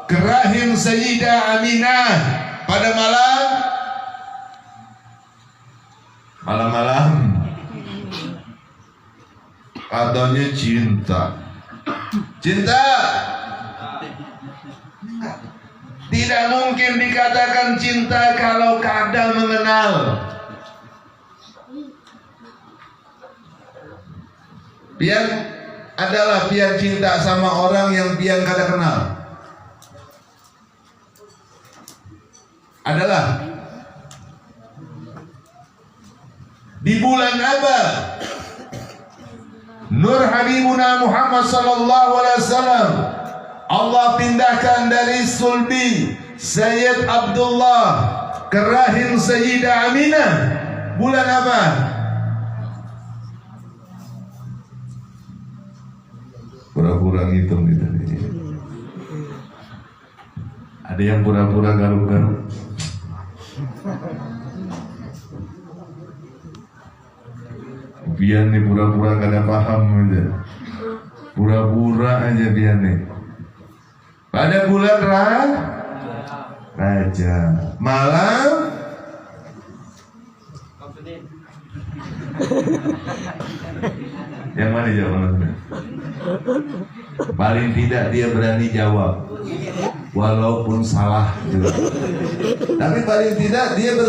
S2: ke rahim Sayyidah Aminah pada malam katanya cinta. Tidak mungkin dikatakan cinta kalau kada mengenal. Pian adalah pian cinta sama orang yang pian kada kenal. Adalah di bulan apa nur Habibuna Muhammad sallallahu alaihi wasallam Allah pindahkan dari sulbi Sayyid Abdullah ke rahim Sayyidah Aminah? Bulan apa? Pura-pura ngitung gitu. Ada yang pura-pura garuk-garuk. Biar nih pura-pura kada paham aja. Pura-pura aja biar nih. Pada bulan Raja malam yang mana jawabannya? Paling tidak dia berani jawab walaupun salah juga. Tapi paling tidak dia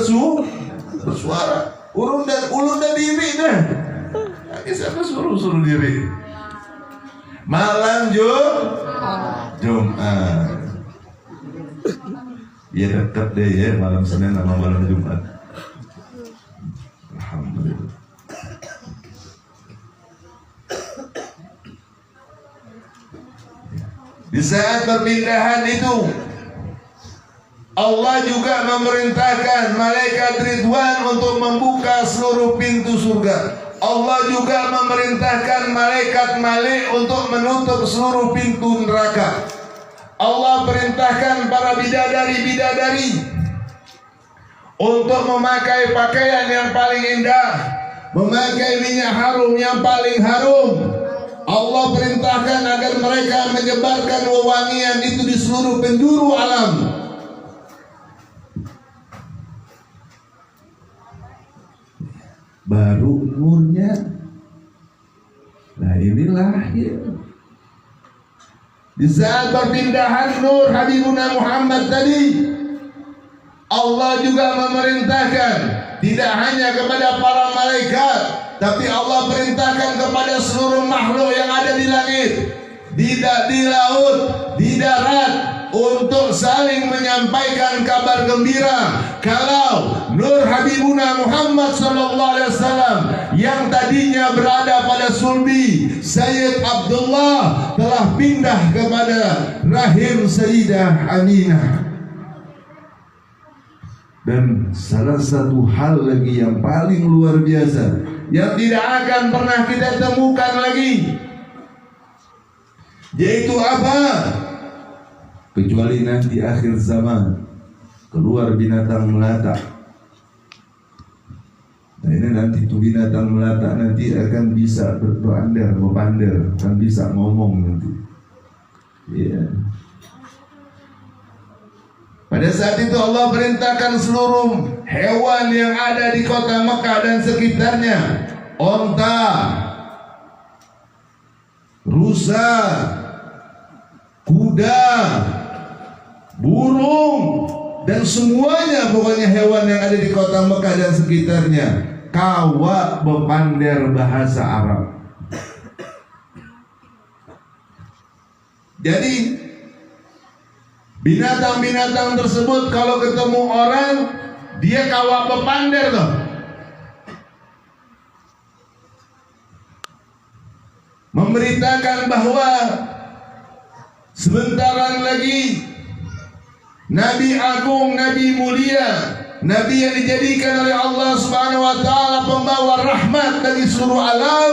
S2: bersuara. Ulun dan diri dah. Siapa suruh diri? Malam Jumat. Ya dekat deh ya malam Senin sama malam Jumat. Alhamdulillah. Di saat perpindahan itu Allah juga memerintahkan malaikat Ridwan untuk membuka seluruh pintu surga. Allah juga memerintahkan malaikat Malik untuk menutup seluruh pintu neraka. Allah perintahkan para bidadari-bidadari untuk memakai pakaian yang paling indah, memakai minyak harum yang paling harum. Allah perintahkan agar mereka menyebarkan wewangian itu di seluruh penjuru alam. Baru nurnya, nah ini lahir. Di saat perpindahan nur Habibuna Muhammad tadi, Allah juga memerintahkan tidak hanya kepada para malaikat, tapi Allah perintahkan kepada seluruh makhluk yang ada di langit, di laut, di darat, untuk saling menyampaikan kabar gembira kalau nur Habibuna Muhammad SAW yang tadinya berada pada sulbi Sayyid Abdullah telah pindah kepada rahim Sayyidah Aminah. Dan salah satu hal lagi yang paling luar biasa yang tidak akan pernah kita temukan lagi, yaitu apa? Kecuali nanti akhir zaman keluar binatang melata. Nah ini nanti tuh binatang melata nanti akan bisa berpander, akan bisa ngomong nanti. Iya. Pada saat itu Allah perintahkan seluruh hewan yang ada di kota Mekah dan sekitarnya, onta, rusa, kuda, burung, dan semuanya pokoknya hewan yang ada di kota Mekah dan sekitarnya kawa bepander bahasa Arab. Jadi binatang-binatang tersebut kalau ketemu orang dia kawa bepander loh. Memberitakan bahwa sebentaran lagi Nabi agung, Nabi mulia, Nabi yang dijadikan oleh Allah Subhanahu wa taala pembawa rahmat bagi seluruh alam,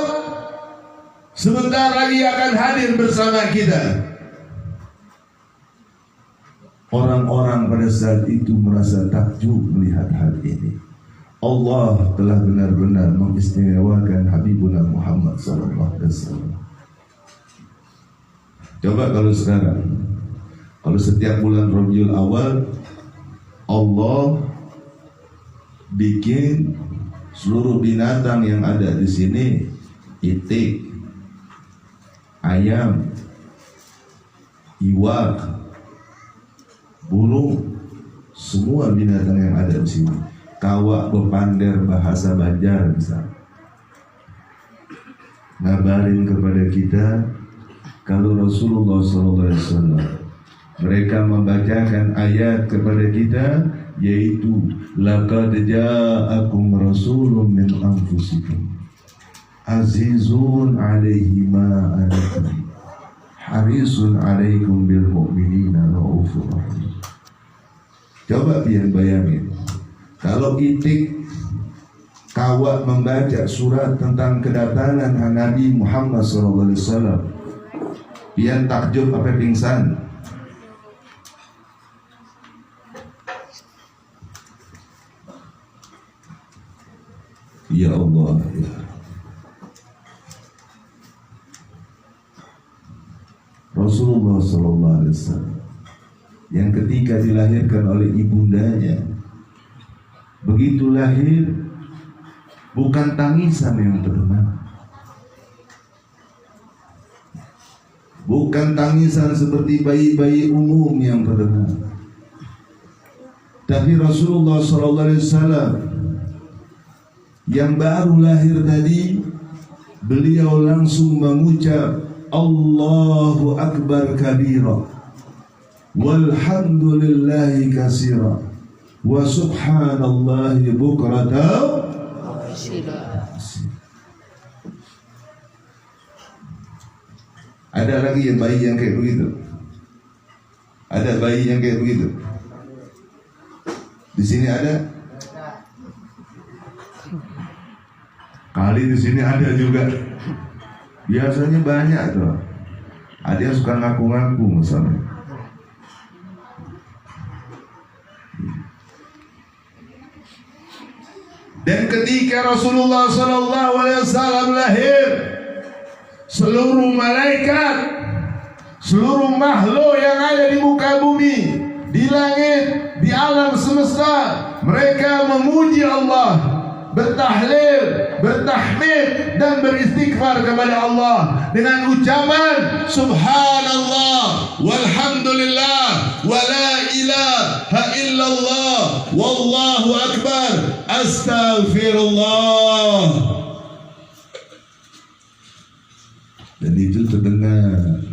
S2: sebentar lagi akan hadir bersama kita. Orang-orang pada saat itu merasa takjub melihat hal ini. Allah telah benar-benar mengistimewakan Habibuna Muhammad SAW. Coba kalau sekarang, kalau setiap bulan Rabiul Awal Allah bikin seluruh binatang yang ada di sini, itik, ayam, iwak, burung, semua binatang yang ada di sini, kawa bepander bahasa Banjar bisa ngabarin kepada kita kalau Rasulullah SAW mereka membacakan ayat kepada kita, yaitu laqad ja'akum rasulun min anfusikum azizun 'alaihi ma antum harisun 'alaikum bil mu'minina raufur rahim. Coba bayangin, kalau itik kawa membaca surat tentang kedatangan Nabi Muhammad SAW, pian takjub apa pingsan? Ya Allah, ya Rasulullah SAW yang ketika dilahirkan oleh ibundanya, begitu lahir bukan tangisan yang terdengar, bukan tangisan seperti bayi-bayi umum yang terdengar, tapi Rasulullah SAW yang baru lahir tadi, beliau langsung mengucap Allahu Akbar kabira walhamdulillahi katsira wa subhanallahi bukratan. Ada lagi yang bayi yang kayak begitu? Ada bayi yang kayak begitu? Di sini ada? Kali di sini ada juga. Biasanya banyak tuh. Ada yang suka ngaku-ngaku misalnya. Dan ketika Rasulullah SAW lahir, seluruh malaikat, seluruh makhluk yang ada di muka bumi, di langit, di alam semesta, mereka memuji Allah, bertahlil, bertahmid dan beristighfar kepada Allah dengan ucapan Subhanallah walhamdulillah wala ilaha illallah wallahu akbar astaghfirullah. Dan itu terdengar.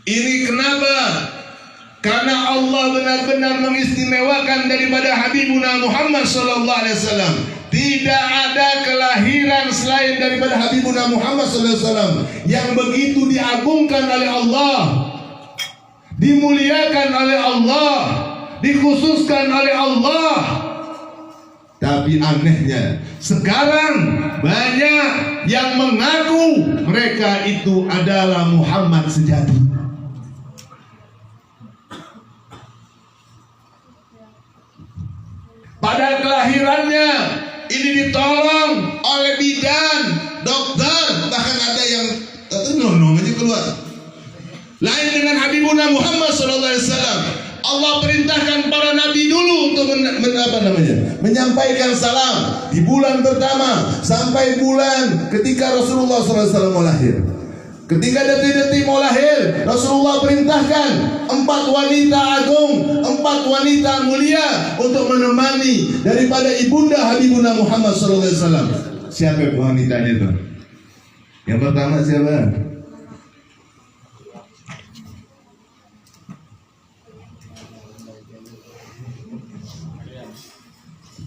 S2: Ini kenapa? Karena Allah benar-benar mengistimewakan daripada Habibuna Muhammad sallallahu alaihi wasallam. Tidak ada kelahiran selain daripada Habibuna Muhammad sallallahu alaihi wasallam yang begitu diagungkan oleh Allah, dimuliakan oleh Allah, dikhususkan oleh Allah. Tapi anehnya, sekarang banyak yang mengaku mereka itu adalah Muhammad sejati. Padahal kelahirannya ini ditolong oleh bidan, dokter, bahkan ada yang nonong aja keluar. Lain dengan Habibuna Muhammad SAW. Allah perintahkan para nabi dulu untuk menyampaikan salam di bulan pertama sampai bulan ketika Rasulullah SAW mau lahir. Ketika detik-detik mau lahir, Rasulullah perintahkan 4 wanita agung, 4 wanita mulia untuk menemani daripada ibunda Habibuna Muhammad SAW. Siapa wanitanya itu? Yang pertama siapa?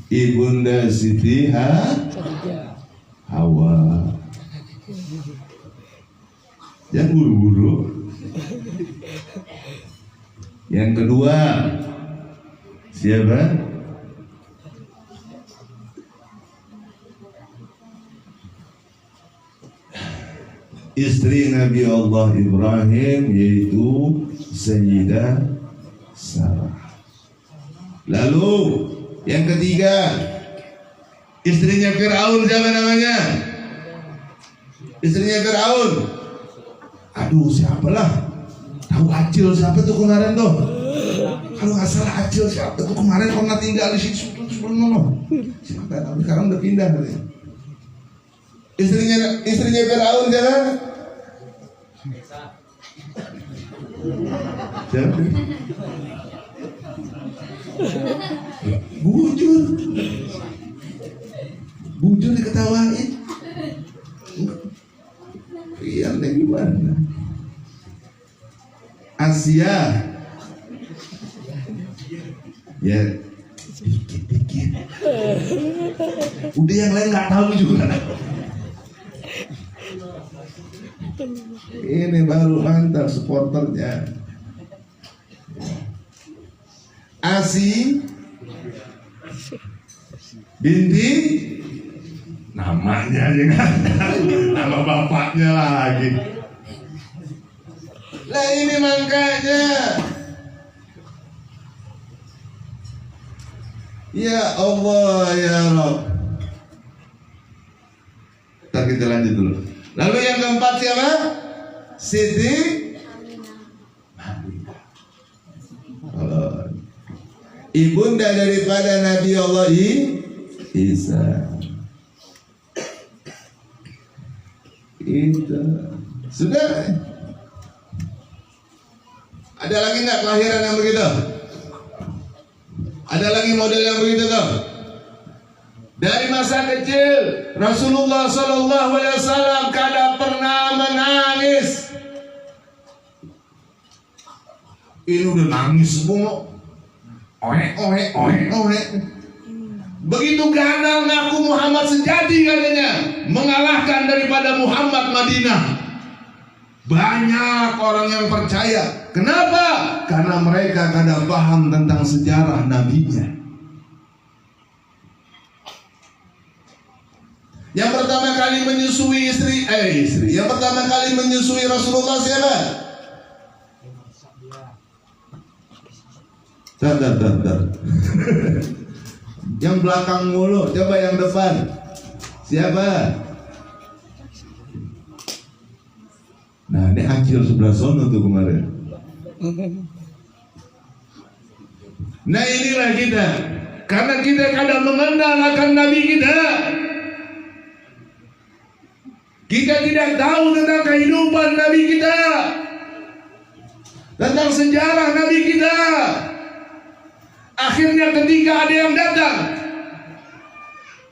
S2: Ibunda Siti Hawa. Yang buru-buru. Yang kedua siapa? Istri Nabi Allah Ibrahim, yaitu Sayyidah Sarah. Lalu yang ketiga, istrinya Fir'aun, siapa namanya? Istrinya Fir'aun. Aduh, siapalah? Tahu Acil siapa tuh kemarin tuh? Kalau nggak salah Acil siapa tuh kemarin pernah tinggal di situ sebelum siapa? Tapi sekarang udah pindah katanya. Istrinya Fir'aun siapa? Siapa? Bujur diketawain. Iya, gimana? Asia, ya dikit-dikit. Udah yang lain nggak tahu juga. Ini baru mantap supporternya. Asi binti, namanya aja nggak tahu, nama bapaknya lagi. Lah ini makanya, ya Allah ya Rabb. Ntar kita lanjut dulu. Lalu yang keempat siapa? Siti Aminah, ibunda daripada Nabi Allah Isa. Itu sudah. Ada lagi nggak kelahiran yang begitu? Ada lagi model yang begitu tuh? Dari masa kecil Rasulullah SAW kada pernah menangis. Ini udah nangis semua. Begitu gandal ngaku Muhammad sejati katanya, mengalahkan daripada Muhammad Madinah. Banyak orang yang percaya. Kenapa? Karena mereka kada paham tentang sejarah nabinya. Yang pertama kali menyusui istri. Yang pertama kali menyusui Rasulullah siapa? Tar. Yang belakang mulu, coba yang depan. Siapa? Nah, ini Acil sebelah sono tuh kemarin. Nah, inilah kita. Karena kita kadang mengenal akan Nabi kita. Kita tidak tahu tentang kehidupan Nabi kita, tentang sejarah Nabi kita. Akhirnya ketika ada yang datang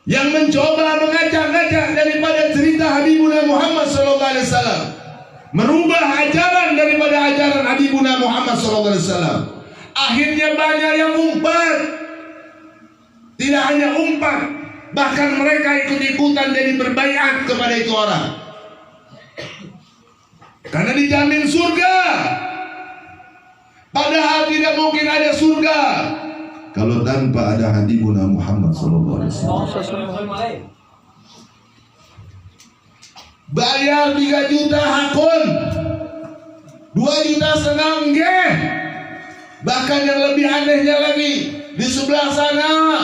S2: yang mencoba mengacak-ngacak daripada cerita Habibuna Muhammad SAW, merubah ajaran daripada ajaran Habibuna Muhammad SAW, akhirnya banyak yang umpat. Tidak hanya umpat, bahkan mereka ikut-ikutan jadi berbaiat kepada itu orang, karena dijamin surga. Padahal tidak mungkin ada surga kalau tanpa ada Habibuna Muhammad SAW. Bayar 3 juta hakun, 2 juta senang nggih. Bahkan yang lebih anehnya lagi, di sebelah sana,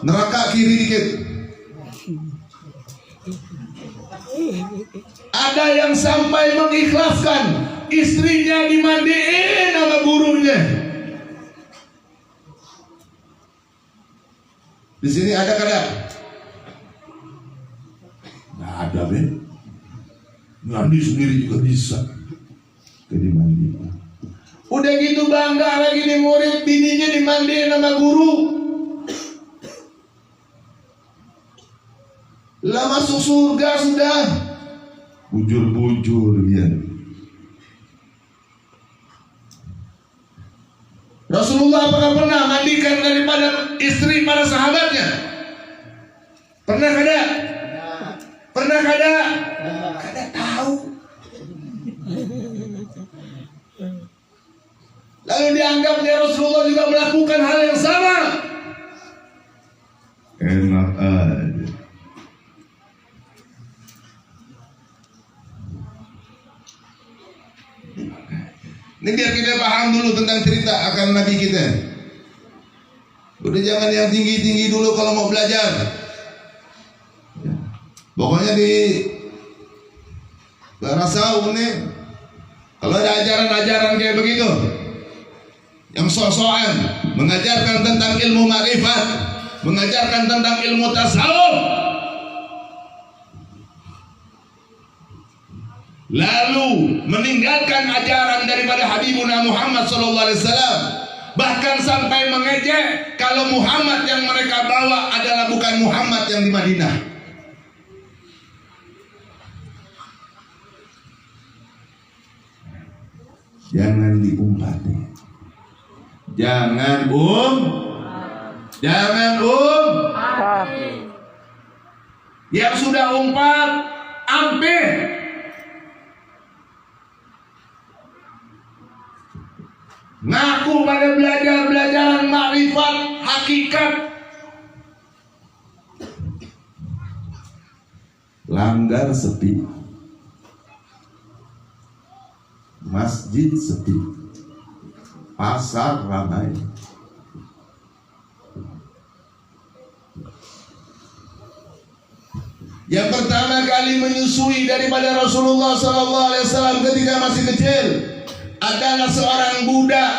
S2: neraka kiri dikit, ada yang sampai mengikhlaskan istrinya dimandiin sama gurunya. Di sini ada kada? Nggak ada, Ben. Mandi sendiri juga bisa. Jadi mandi. Udah gitu bangga lagi nih murid, bininya dimandiin sama guru. Lah masuk surga sudah. Bujur-bujur ya. Rasulullah apakah pernah mandikan daripada istri para sahabatnya? Pernah kada? Pernah kada? Kada tahu. Lalu dianggapnya Rasulullah juga melakukan hal yang sama. Enak aja. Ini biar kita paham dulu tentang cerita akan Nabi kita. Udah jangan yang tinggi-tinggi dulu kalau mau belajar. Pokoknya di Barasau nih, kalau ada ajaran-ajaran kayak begitu, yang sok-sokan mengajarkan tentang ilmu ma'rifat, mengajarkan tentang ilmu tasawuf, lalu meninggalkan ajaran daripada Habibuna Muhammad SAW, bahkan sampai mengejek kalau Muhammad yang mereka bawa adalah bukan Muhammad yang di Madinah. Jangan diumpati. Jangan yang sudah umpat ampih. Ngaku pada belajaran makrifat hakikat, langgar sepi, masjid sepi, pasar ramai. Yang pertama kali menyusui daripada Rasulullah SAW ketika masih kecil adalah seorang budak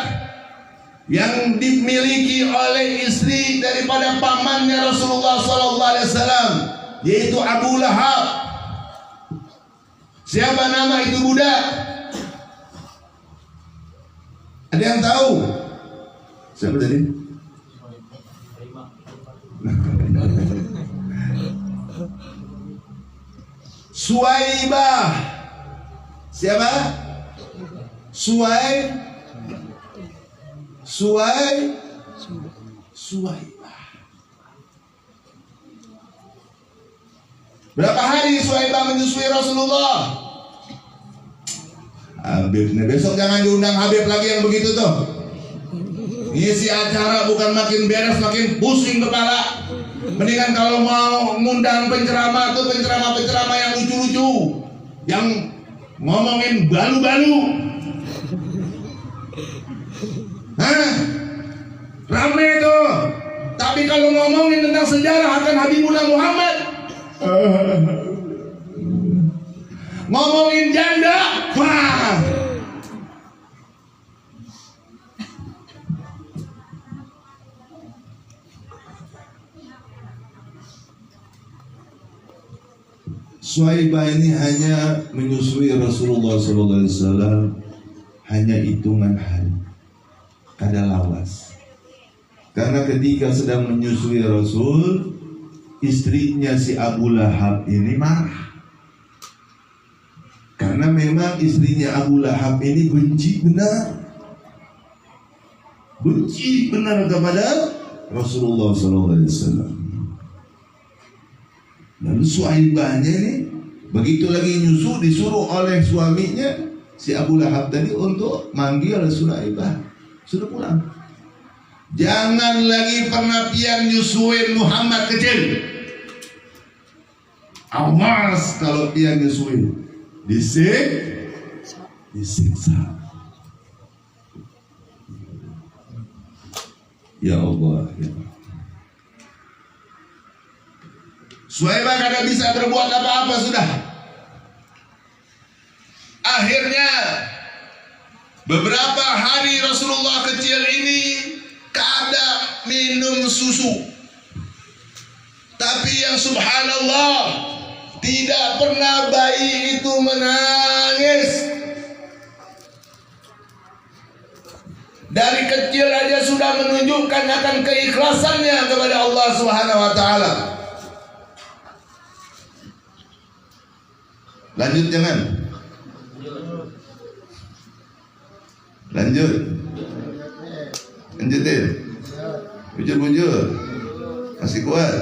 S2: yang dimiliki oleh istri daripada pamannya Rasulullah SAW, yaitu Abu Lahab. Siapa nama itu budak? Ada yang tahu? Siapa tadi? Suwaibah. Siapa? Suwaibah. Berapa hari Suwaibah menyusui Rasulullah? Habib nih, besok jangan diundang Habib lagi yang begitu tuh. Ngisi acara bukan makin beres, makin pusing kepala. Mendingan kalau mau ngundang penceramah tuh penceramah yang lucu-lucu, yang ngomongin balu-balu. Hah? Rame tuh. Tapi kalau ngomongin tentang sejarah akan Habibullah Muhammad, ngomongin janda, wah. Suhaibah ini hanya menyusui Rasulullah SAW hanya hitungan hari, kada lawas. Karena ketika sedang menyusui Rasul, istrinya si Abu Lahab ini marah. Karena memang istrinya Abu Lahab ini benci benar kepada Rasulullah SAW. Lalu Suhaibahnya ini begitu lagi nyusu disuruh oleh suaminya si Abu Lahab tadi untuk manggil Suhaibah, suruh pulang. Jangan lagi pernah nyusuin Muhammad kecil. Awas kalau pian nyusuin, disiksa. Ya Allah, ya Allah. Suhaibah kada bisa berbuat apa-apa sudah. Akhirnya beberapa hari Rasulullah kecil ini kada minum susu. Tapi yang subhanallah, tidak pernah bayi itu menangis. Dari kecil aja sudah menunjukkan akan keikhlasannya kepada Allah Subhanahu wa taala. Lanjut jangan. Lanjutin. Bujur. Masih kuat.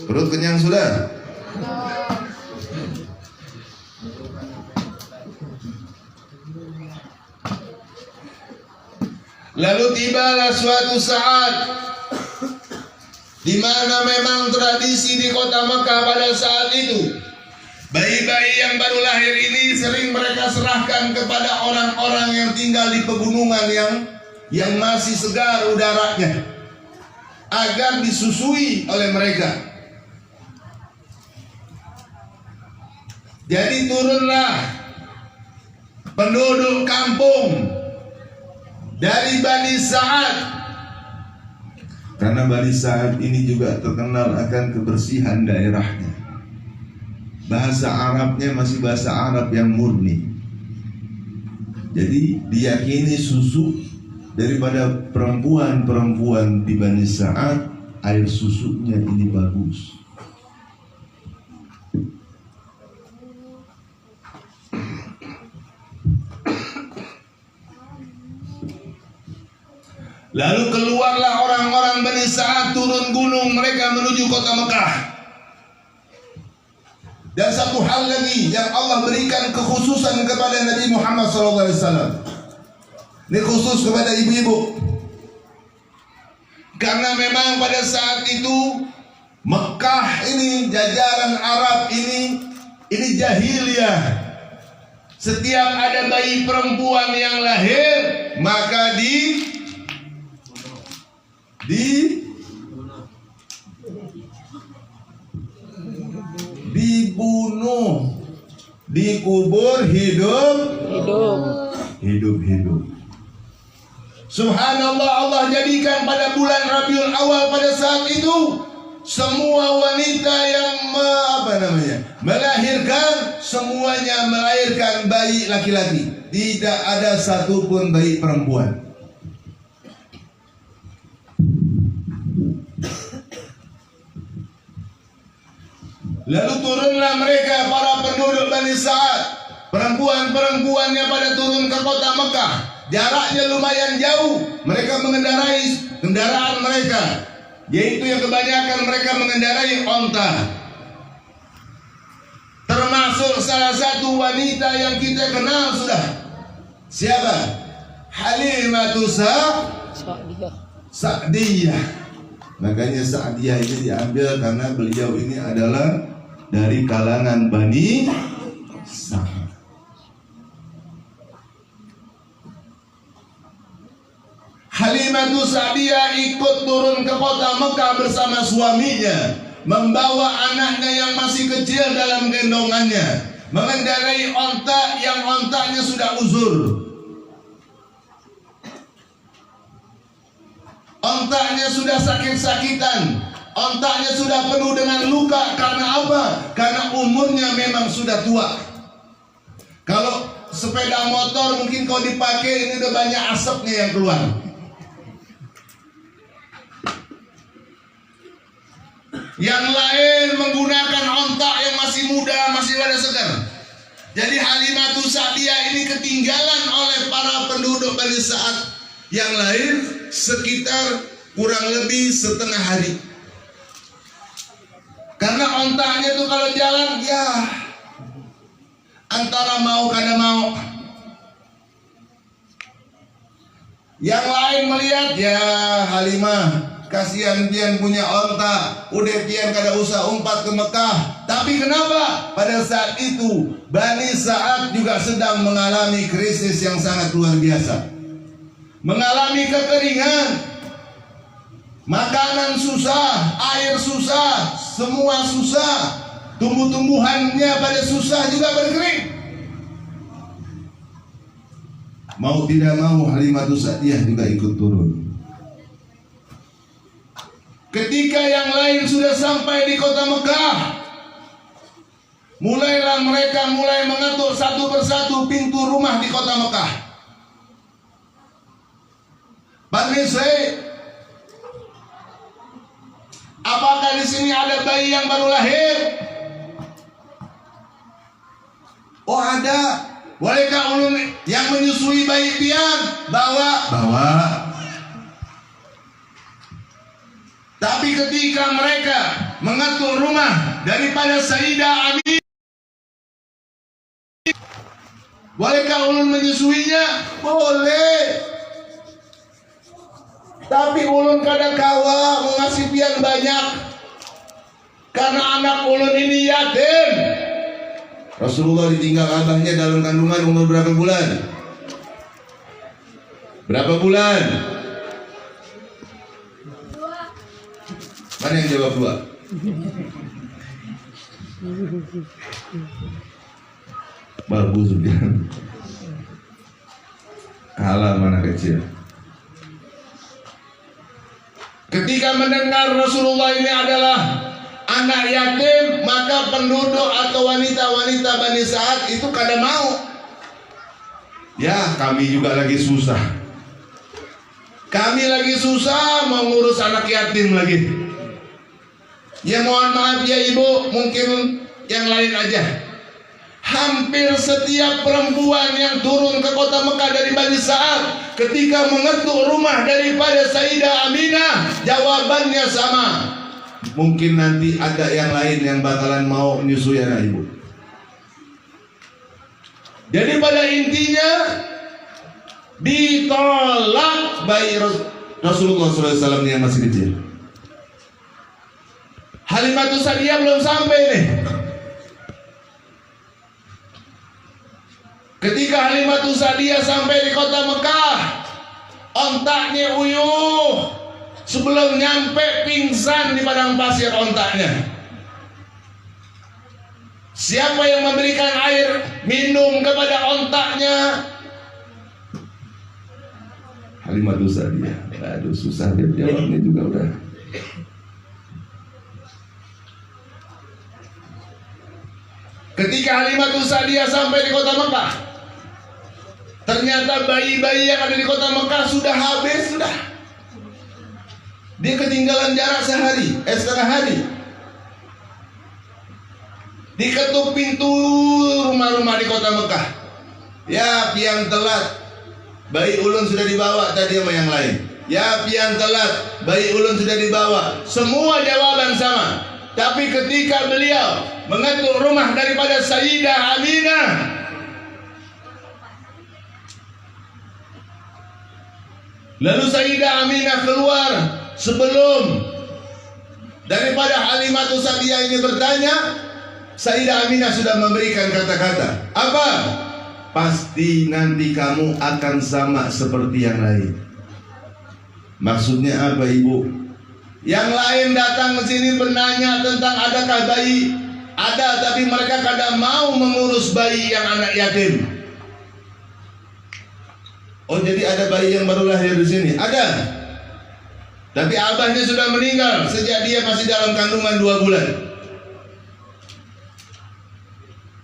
S2: Perut kenyang sudah. Lalu tibalah suatu saat di mana memang tradisi di kota Mekah pada saat itu, bayi-bayi yang baru lahir ini sering mereka serahkan kepada orang-orang yang tinggal di pegunungan yang masih segar udaranya agar disusui oleh mereka. Jadi turunlah penduduk kampung dari Bani Sa'ad, karena Bani Sa'ad ini juga terkenal akan kebersihan daerahnya. Bahasa Arabnya masih bahasa Arab yang murni. Jadi diyakini susu daripada perempuan-perempuan di Bani Sa'ad, air susunya ini bagus. Lalu keluarlah orang-orang Bani Sa'ad turun gunung, mereka menuju kota Mekah. Dan satu hal lagi yang Allah berikan kekhususan kepada Nabi Muhammad SAW. Ini khusus kepada ibu-ibu. Karena memang pada saat itu Mekah ini, jajaran Arab ini jahiliyah. Setiap ada bayi perempuan yang lahir, maka dibunuh, dikubur hidup. Subhanallah, Allah jadikan pada bulan Rabiul Awal pada saat itu semua wanita yang melahirkan, semuanya melahirkan bayi laki-laki, tidak ada satupun bayi perempuan. Lalu turunlah mereka, para penduduk Bani Sa'ad, perempuan-perempuannya pada turun ke kota Mekah. Jaraknya lumayan jauh. Mereka mengendarai kendaraan mereka, yaitu yang kebanyakan mereka mengendarai onta. Termasuk salah satu wanita yang kita kenal sudah. Siapa? Halimatus Sa'diyah. Makanya Sa'diyah ini diambil karena beliau ini adalah dari kalangan Bani Sa'd. Halimatus Sa'diyah ikut turun ke kota Mekah bersama suaminya, membawa anaknya yang masih kecil dalam gendongannya, mengendarai onta yang ontanya sudah uzur. Ontanya sudah sakit-sakitan, ontanya sudah penuh dengan luka. Karena apa? Karena umurnya memang sudah tua. Kalau sepeda motor mungkin kalau dipakai ini udah banyak asapnya yang keluar. Yang lain menggunakan ontak yang masih muda, masih pada segar. Jadi Halimatus Sa'diyah ini ketinggalan oleh para penduduk Bani Sa'd yang lain sekitar kurang lebih setengah hari. Karena ontaknya tuh kalau jalan ya antara mau kada mau. Yang lain melihat, ya Halimah, kasihan pian punya onta, udah pian kada usah umpat ke Mekah. Tapi kenapa? Pada saat itu Bani Sa'd juga sedang mengalami krisis yang sangat luar biasa, mengalami kekeringan, makanan susah, air susah, semua susah, tumbuh-tumbuhannya pada susah juga berkering. Mau tidak mau Halimatus Sa'diyah juga ikut turun. Ketika yang lain sudah sampai di kota Mekah, mulailah mereka mengatur satu persatu pintu rumah di kota Mekah. Permisi, apakah di sini ada bayi yang baru lahir? Oh ada. Bolehkah ulun yang menyusui bayi pian bawa? Tapi ketika mereka mengatur rumah daripada Sayyidah Aminah, bolehkah ulun menyusuinya? Boleh. Tapi ulun kada kawa mengasih pian banyak, karena anak ulun ini yatim. Rasulullah ditinggal abahnya dalam kandungan umur berapa bulan? Berapa bulan? Mana yang jawab 2? Bagus juga. Kalah mana kecil. Ketika mendengar Rasulullah ini adalah anak yatim, maka penduduk atau wanita-wanita Bani Sa'd itu kada mau. Ya, kami juga lagi susah. Kami lagi susah mengurus anak yatim lagi. Ya mohon maaf ya ibu, mungkin yang lain aja. Hampir setiap perempuan yang turun ke kota Mekah dari Bani Sa'd, ketika mengetuk rumah daripada Sayyidah Aminah, jawabannya sama. Mungkin nanti ada yang lain yang bakalan mau menyusui anak ibu. Jadi pada intinya ditolak bayi Rasulullah SAW yang masih kecil. Halimatus Sa'diyah belum sampai nih. Ketika Halimatus Sa'diyah sampai di kota Mekah, ontaknya uyuh. Sebelum nyampe pingsan di padang pasir ontaknya. Siapa yang memberikan air minum kepada ontaknya? Halimatus Sa'diyah. Aduh susah dia jawabnya juga udah. Ketika Halimatus Sa'diyah sampai di kota Mekah, ternyata bayi-bayi yang ada di kota Mekah sudah habis, sudah. Dia ketinggalan jarak setengah hari. Diketuk pintu rumah-rumah di kota Mekah. Ya pian telat, bayi ulun sudah dibawa tadi sama yang lain. Ya pian telat, bayi ulun sudah dibawa. Semua jawaban sama. Tapi ketika beliau mengetuk rumah daripada Sayyidah Aminah, lalu Sayyidah Aminah keluar sebelum Daripada Halimatus Sa'diyah ini bertanya, Sayyidah Aminah sudah memberikan kata-kata. Apa? Pasti nanti kamu akan sama seperti yang lain. Maksudnya apa, Ibu? Yang lain datang ke sini bertanya tentang adakah bayi? Ada, tapi mereka kadang mau mengurus bayi yang anak yatim. Oh, jadi ada bayi yang baru lahir di sini? Ada. Tapi abahnya sudah meninggal sejak dia masih dalam kandungan 2 bulan.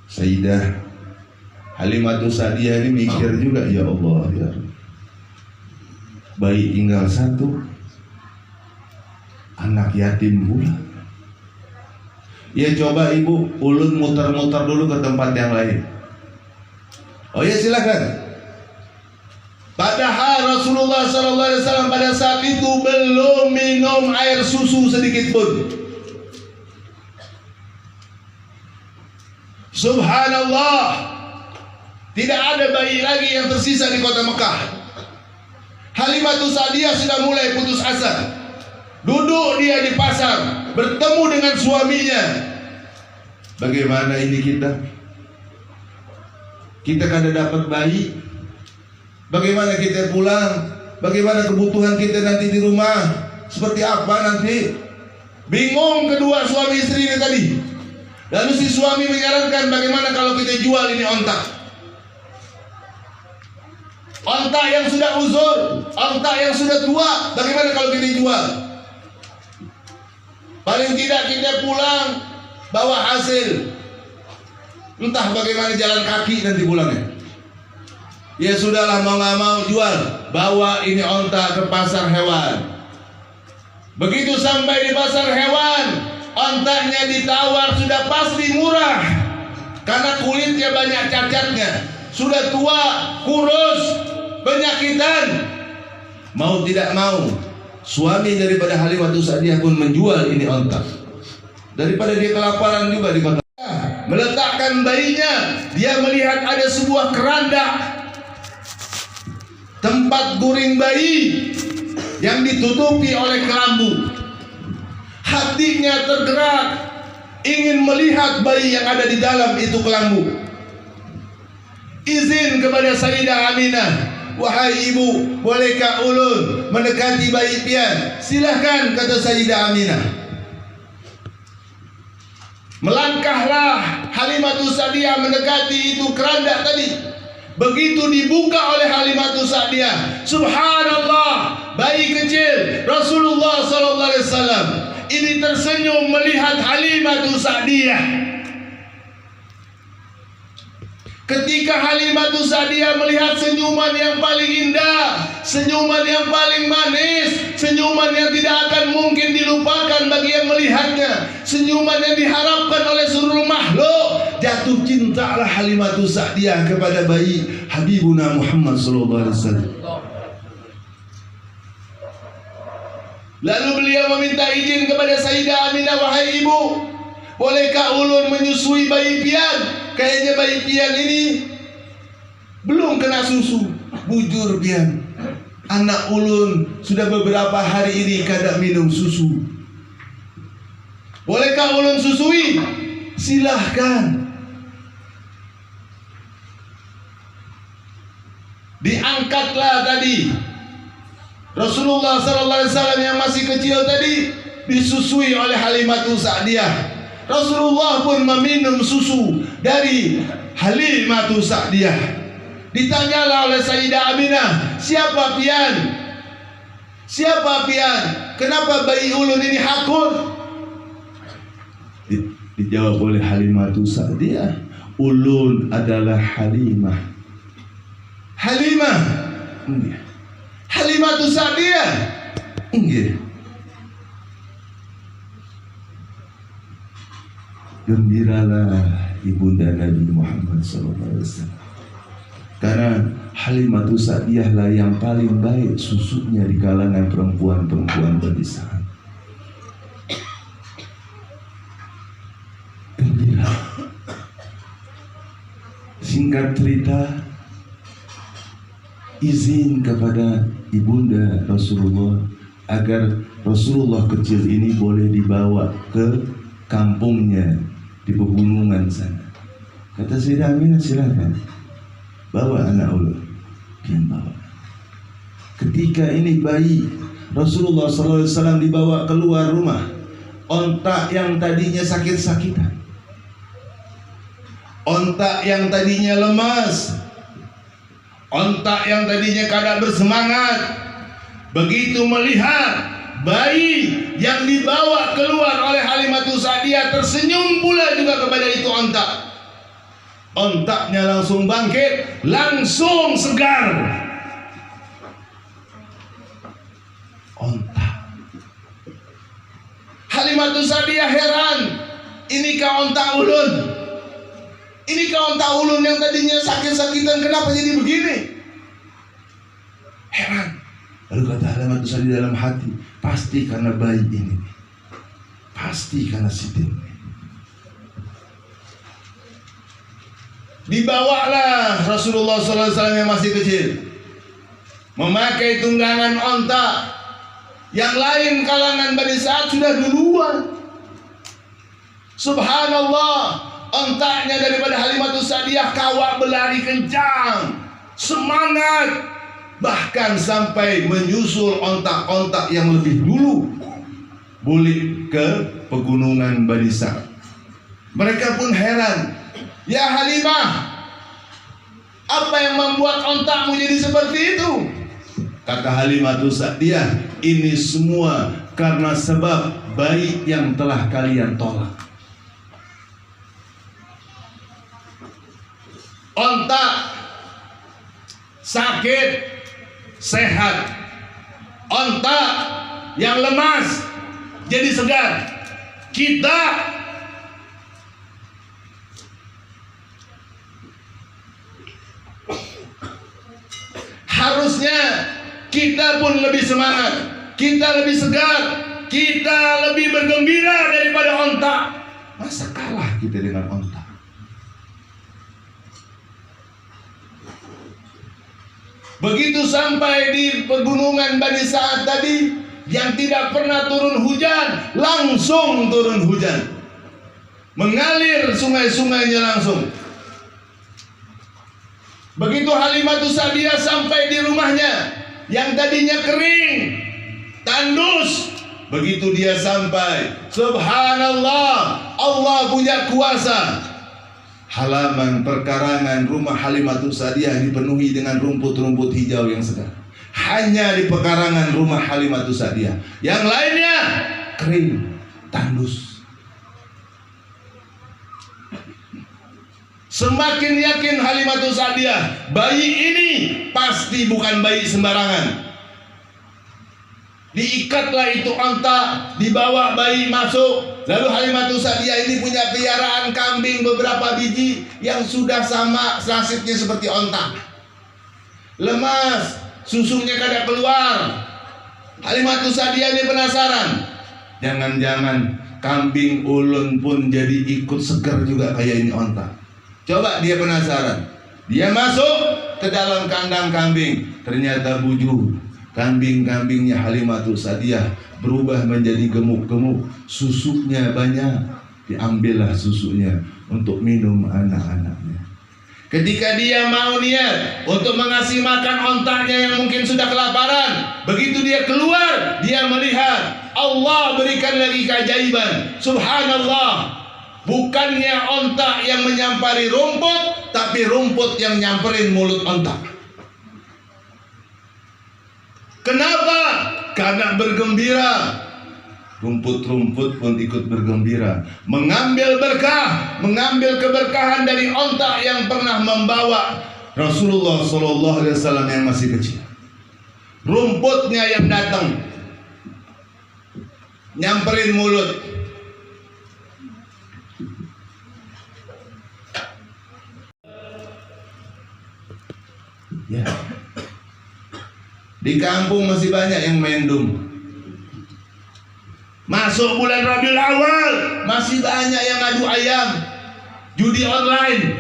S2: Sayyidah Halimatus Sa'diyah ini mikir juga, ya Allah, ya bayi tinggal 1, anak yatim pula. Ya coba Ibu ulun muter-muter dulu ke tempat yang lain. Oh ya silakan. Padahal Rasulullah SAW pada saat itu belum minum air susu sedikit pun. Subhanallah, tidak ada bayi lagi yang tersisa di kota Mekah. Halimatus Sa'diyah sudah mulai putus asa. Duduk dia di pasar, bertemu dengan suaminya. Bagaimana ini kita? Kita kada dapat bayi. Bagaimana kita pulang? Bagaimana kebutuhan kita nanti di rumah? Seperti apa nanti? Bingung kedua suami istri ini tadi. Lalu si suami menyarankan, bagaimana kalau kita jual ini onta? Onta yang sudah uzur, onta yang sudah tua, bagaimana kalau kita jual? Paling tidak kita pulang bawa hasil. Entah bagaimana jalan kaki nanti pulangnya. Ya sudahlah, mau nggak mau jual. Bawa ini onta ke pasar hewan. Begitu sampai di pasar hewan, ontanya ditawar sudah pasti murah, karena kulitnya banyak cacatnya, sudah tua, kurus, penyakitan. Mau tidak mau, suami daripada Halimatus Sa'diyah pun menjual ini onta. Daripada dia kelaparan juga di kota. Meletakkan bayinya, dia melihat ada sebuah keranda, tempat guring bayi yang ditutupi oleh kelambu. Hatinya tergerak, ingin melihat bayi yang ada di dalam itu kelambu. Izin kepada Sayyidah Aminah, wahai ibu, bolehkah ulun mendekati bayi pian? Silahkan, kata Sayyidah Aminah. Melangkahlah Halimatus Sa'diyah mendekati itu keranda tadi. Begitu dibuka oleh Halimatus Sa'diyah, subhanallah, bayi kecil Rasulullah SAW ini tersenyum melihat Halimatus Sa'diyah. Ketika Halimatus Sa'diyah melihat senyuman yang paling indah, senyuman yang paling manis, senyuman yang tidak akan mungkin dilupakan bagi yang melihatnya, senyuman yang diharapkan oleh seluruh makhluk, jatuh cintalah Halimatus Sa'diyah kepada bayi Habibuna Muhammad SAW. Lalu beliau meminta izin kepada Sayyidah Aminah, wahai ibu, bolehkah ulun menyusui bayi pian? Kayaknya bayi pian ini belum kena susu. Bujur pian, anak ulun sudah beberapa hari ini kada minum susu. Bolehkah ulun susui? Silahkan. Diangkatlah tadi Rasulullah SAW yang masih kecil tadi, disusui oleh Halimatus Sa'diyah. Rasulullah pun meminum susu dari Halimatus Sa'diyah. Ditanyalah oleh Sayyidah Aminah, siapa pian? Siapa pian? Kenapa bayi ulun ini hakun? Dijawab oleh Halimatus Sa'diyah, ulun adalah Halimah. Halimah, Halimatus Sa'diyah, enggak. Gembiralah ibunda Nabi Muhammad SAW, karena Halimatus Sa'diyah lah yang paling baik susunya di kalangan perempuan-perempuan pedesaan. Gembira. Singkat cerita, izin kepada ibunda Rasulullah agar Rasulullah kecil ini boleh dibawa ke kampungnya di pegunungan sana. Kata Sayyidah Aminah, silakan bawa anak ulun. Dia bawa. Ketika ini bayi Rasulullah SAW dibawa keluar rumah, onta yang tadinya sakit-sakitan, onta yang tadinya lemas, onta yang tadinya kada bersemangat, begitu melihat bayi yang dibawa keluar oleh Halimatus Sa'diyah, tersenyum pula juga kepada itu onta. Ontaknya langsung bangkit, langsung segar. Onta. Halimatus Sa'diyah heran, inikah onta ulun? Inikah onta ulun yang tadinya sakit-sakitan, kenapa jadi begini? Heran. Lalu kata Halimatus Sa'diyah dalam hati, pasti karena bayi ini, pasti karena Siti. Dibawalah Rasulullah SAW yang masih kecil, memakai tunggangan onta. Yang lain kalangan Bani Sa'ad sudah duluan. Subhanallah, ontanya daripada Halimatus Sa'diyah kawak berlari kencang, semangat, bahkan sampai menyusul ontak-ontak yang lebih dulu bulik ke pegunungan Bani Sa'ad. Mereka pun heran, ya Halimah, apa yang membuat ontakmu jadi seperti itu? Kata Halimatus Sa'diyah, ini semua karena sebab bayi yang telah kalian tolak. Onta sakit sehat, onta yang lemas jadi segar. Kita harusnya kita pun lebih semangat, kita lebih segar, kita lebih bergembira daripada onta. Masa kalah kita dengan onta? Begitu sampai di pegunungan Bani Sa'ad tadi, yang tidak pernah turun hujan, langsung turun hujan, mengalir sungai-sungainya langsung. Begitu Halimatus Sa'diyah sampai di rumahnya yang tadinya kering, tandus, begitu dia sampai, subhanallah, Allah punya kuasa. Halaman perkarangan rumah Halimatus Sa'diyah dipenuhi dengan rumput-rumput hijau yang segar. Hanya di pekarangan rumah Halimatus Sa'diyah, yang lainnya kering, tandus. Semakin yakin Halimatus Sa'diyah, bayi ini pasti bukan bayi sembarangan. Diikatlah itu onta, dibawa bayi masuk. Lalu Halimatus Sa'diyah ini punya piaraan kambing beberapa biji yang sudah sama nasibnya seperti onta. Lemas, susunya kada keluar. Halimatus Sa'diyah ini penasaran, jangan-jangan kambing ulun pun jadi ikut seger juga kayak ini onta. Coba dia penasaran, dia masuk ke dalam kandang kambing, ternyata bujur. Kambing-kambingnya Halimatus Sa'diyah berubah menjadi gemuk-gemuk, susunya banyak. Diambillah susunya untuk minum anak-anaknya. Ketika dia mau niat untuk mengasih makan ontaknya yang mungkin sudah kelaparan, begitu dia keluar, dia melihat Allah berikan lagi keajaiban. Subhanallah, bukannya ontak yang menyampari rumput, tapi rumput yang nyamperin mulut ontak. Kenapa? Karena bergembira. Rumput-rumput pun ikut bergembira, mengambil berkah, mengambil keberkahan dari ontak yang pernah membawa Rasulullah SAW yang masih kecil. Rumputnya yang datang, nyamperin mulut. Ya. Di kampung masih banyak yang main dum. Masuk bulan Rabiul Awal, masih banyak yang ngadu ayam, judi online.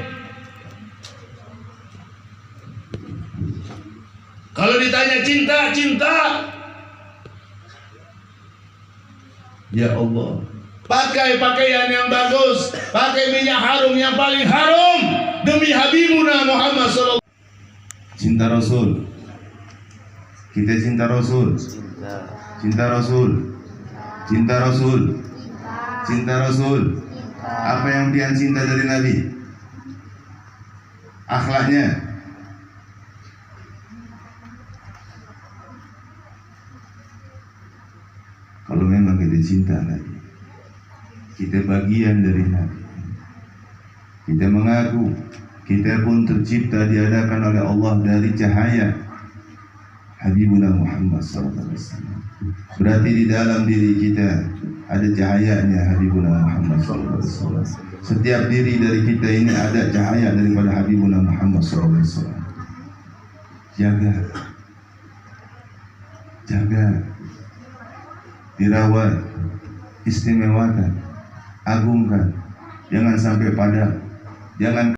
S2: Kalau ditanya cinta, cinta, Ya Allah, pakai pakaian yang bagus, pakai minyak harum yang paling harum demi Habibuna Muhammad sallallahu. Cinta Rasul. Kita cinta Rasul. Cinta Rasul. Cinta Rasul. Cinta Rasul. Apa yang dia cinta dari Nabi? Akhlaknya. Kalau memang kita cinta Nabi, kita bagian dari Nabi, kita mengaku kita pun tercipta diadakan oleh Allah dari cahaya Habibuna Muhammad SAW. Berarti di dalam diri kita ada cahayanya Habibuna Muhammad SAW. Setiap diri dari kita ini ada cahaya daripada Habibuna Muhammad SAW. Jaga, dirawat, istimewakan, agungkan, jangan sampai padam, jangan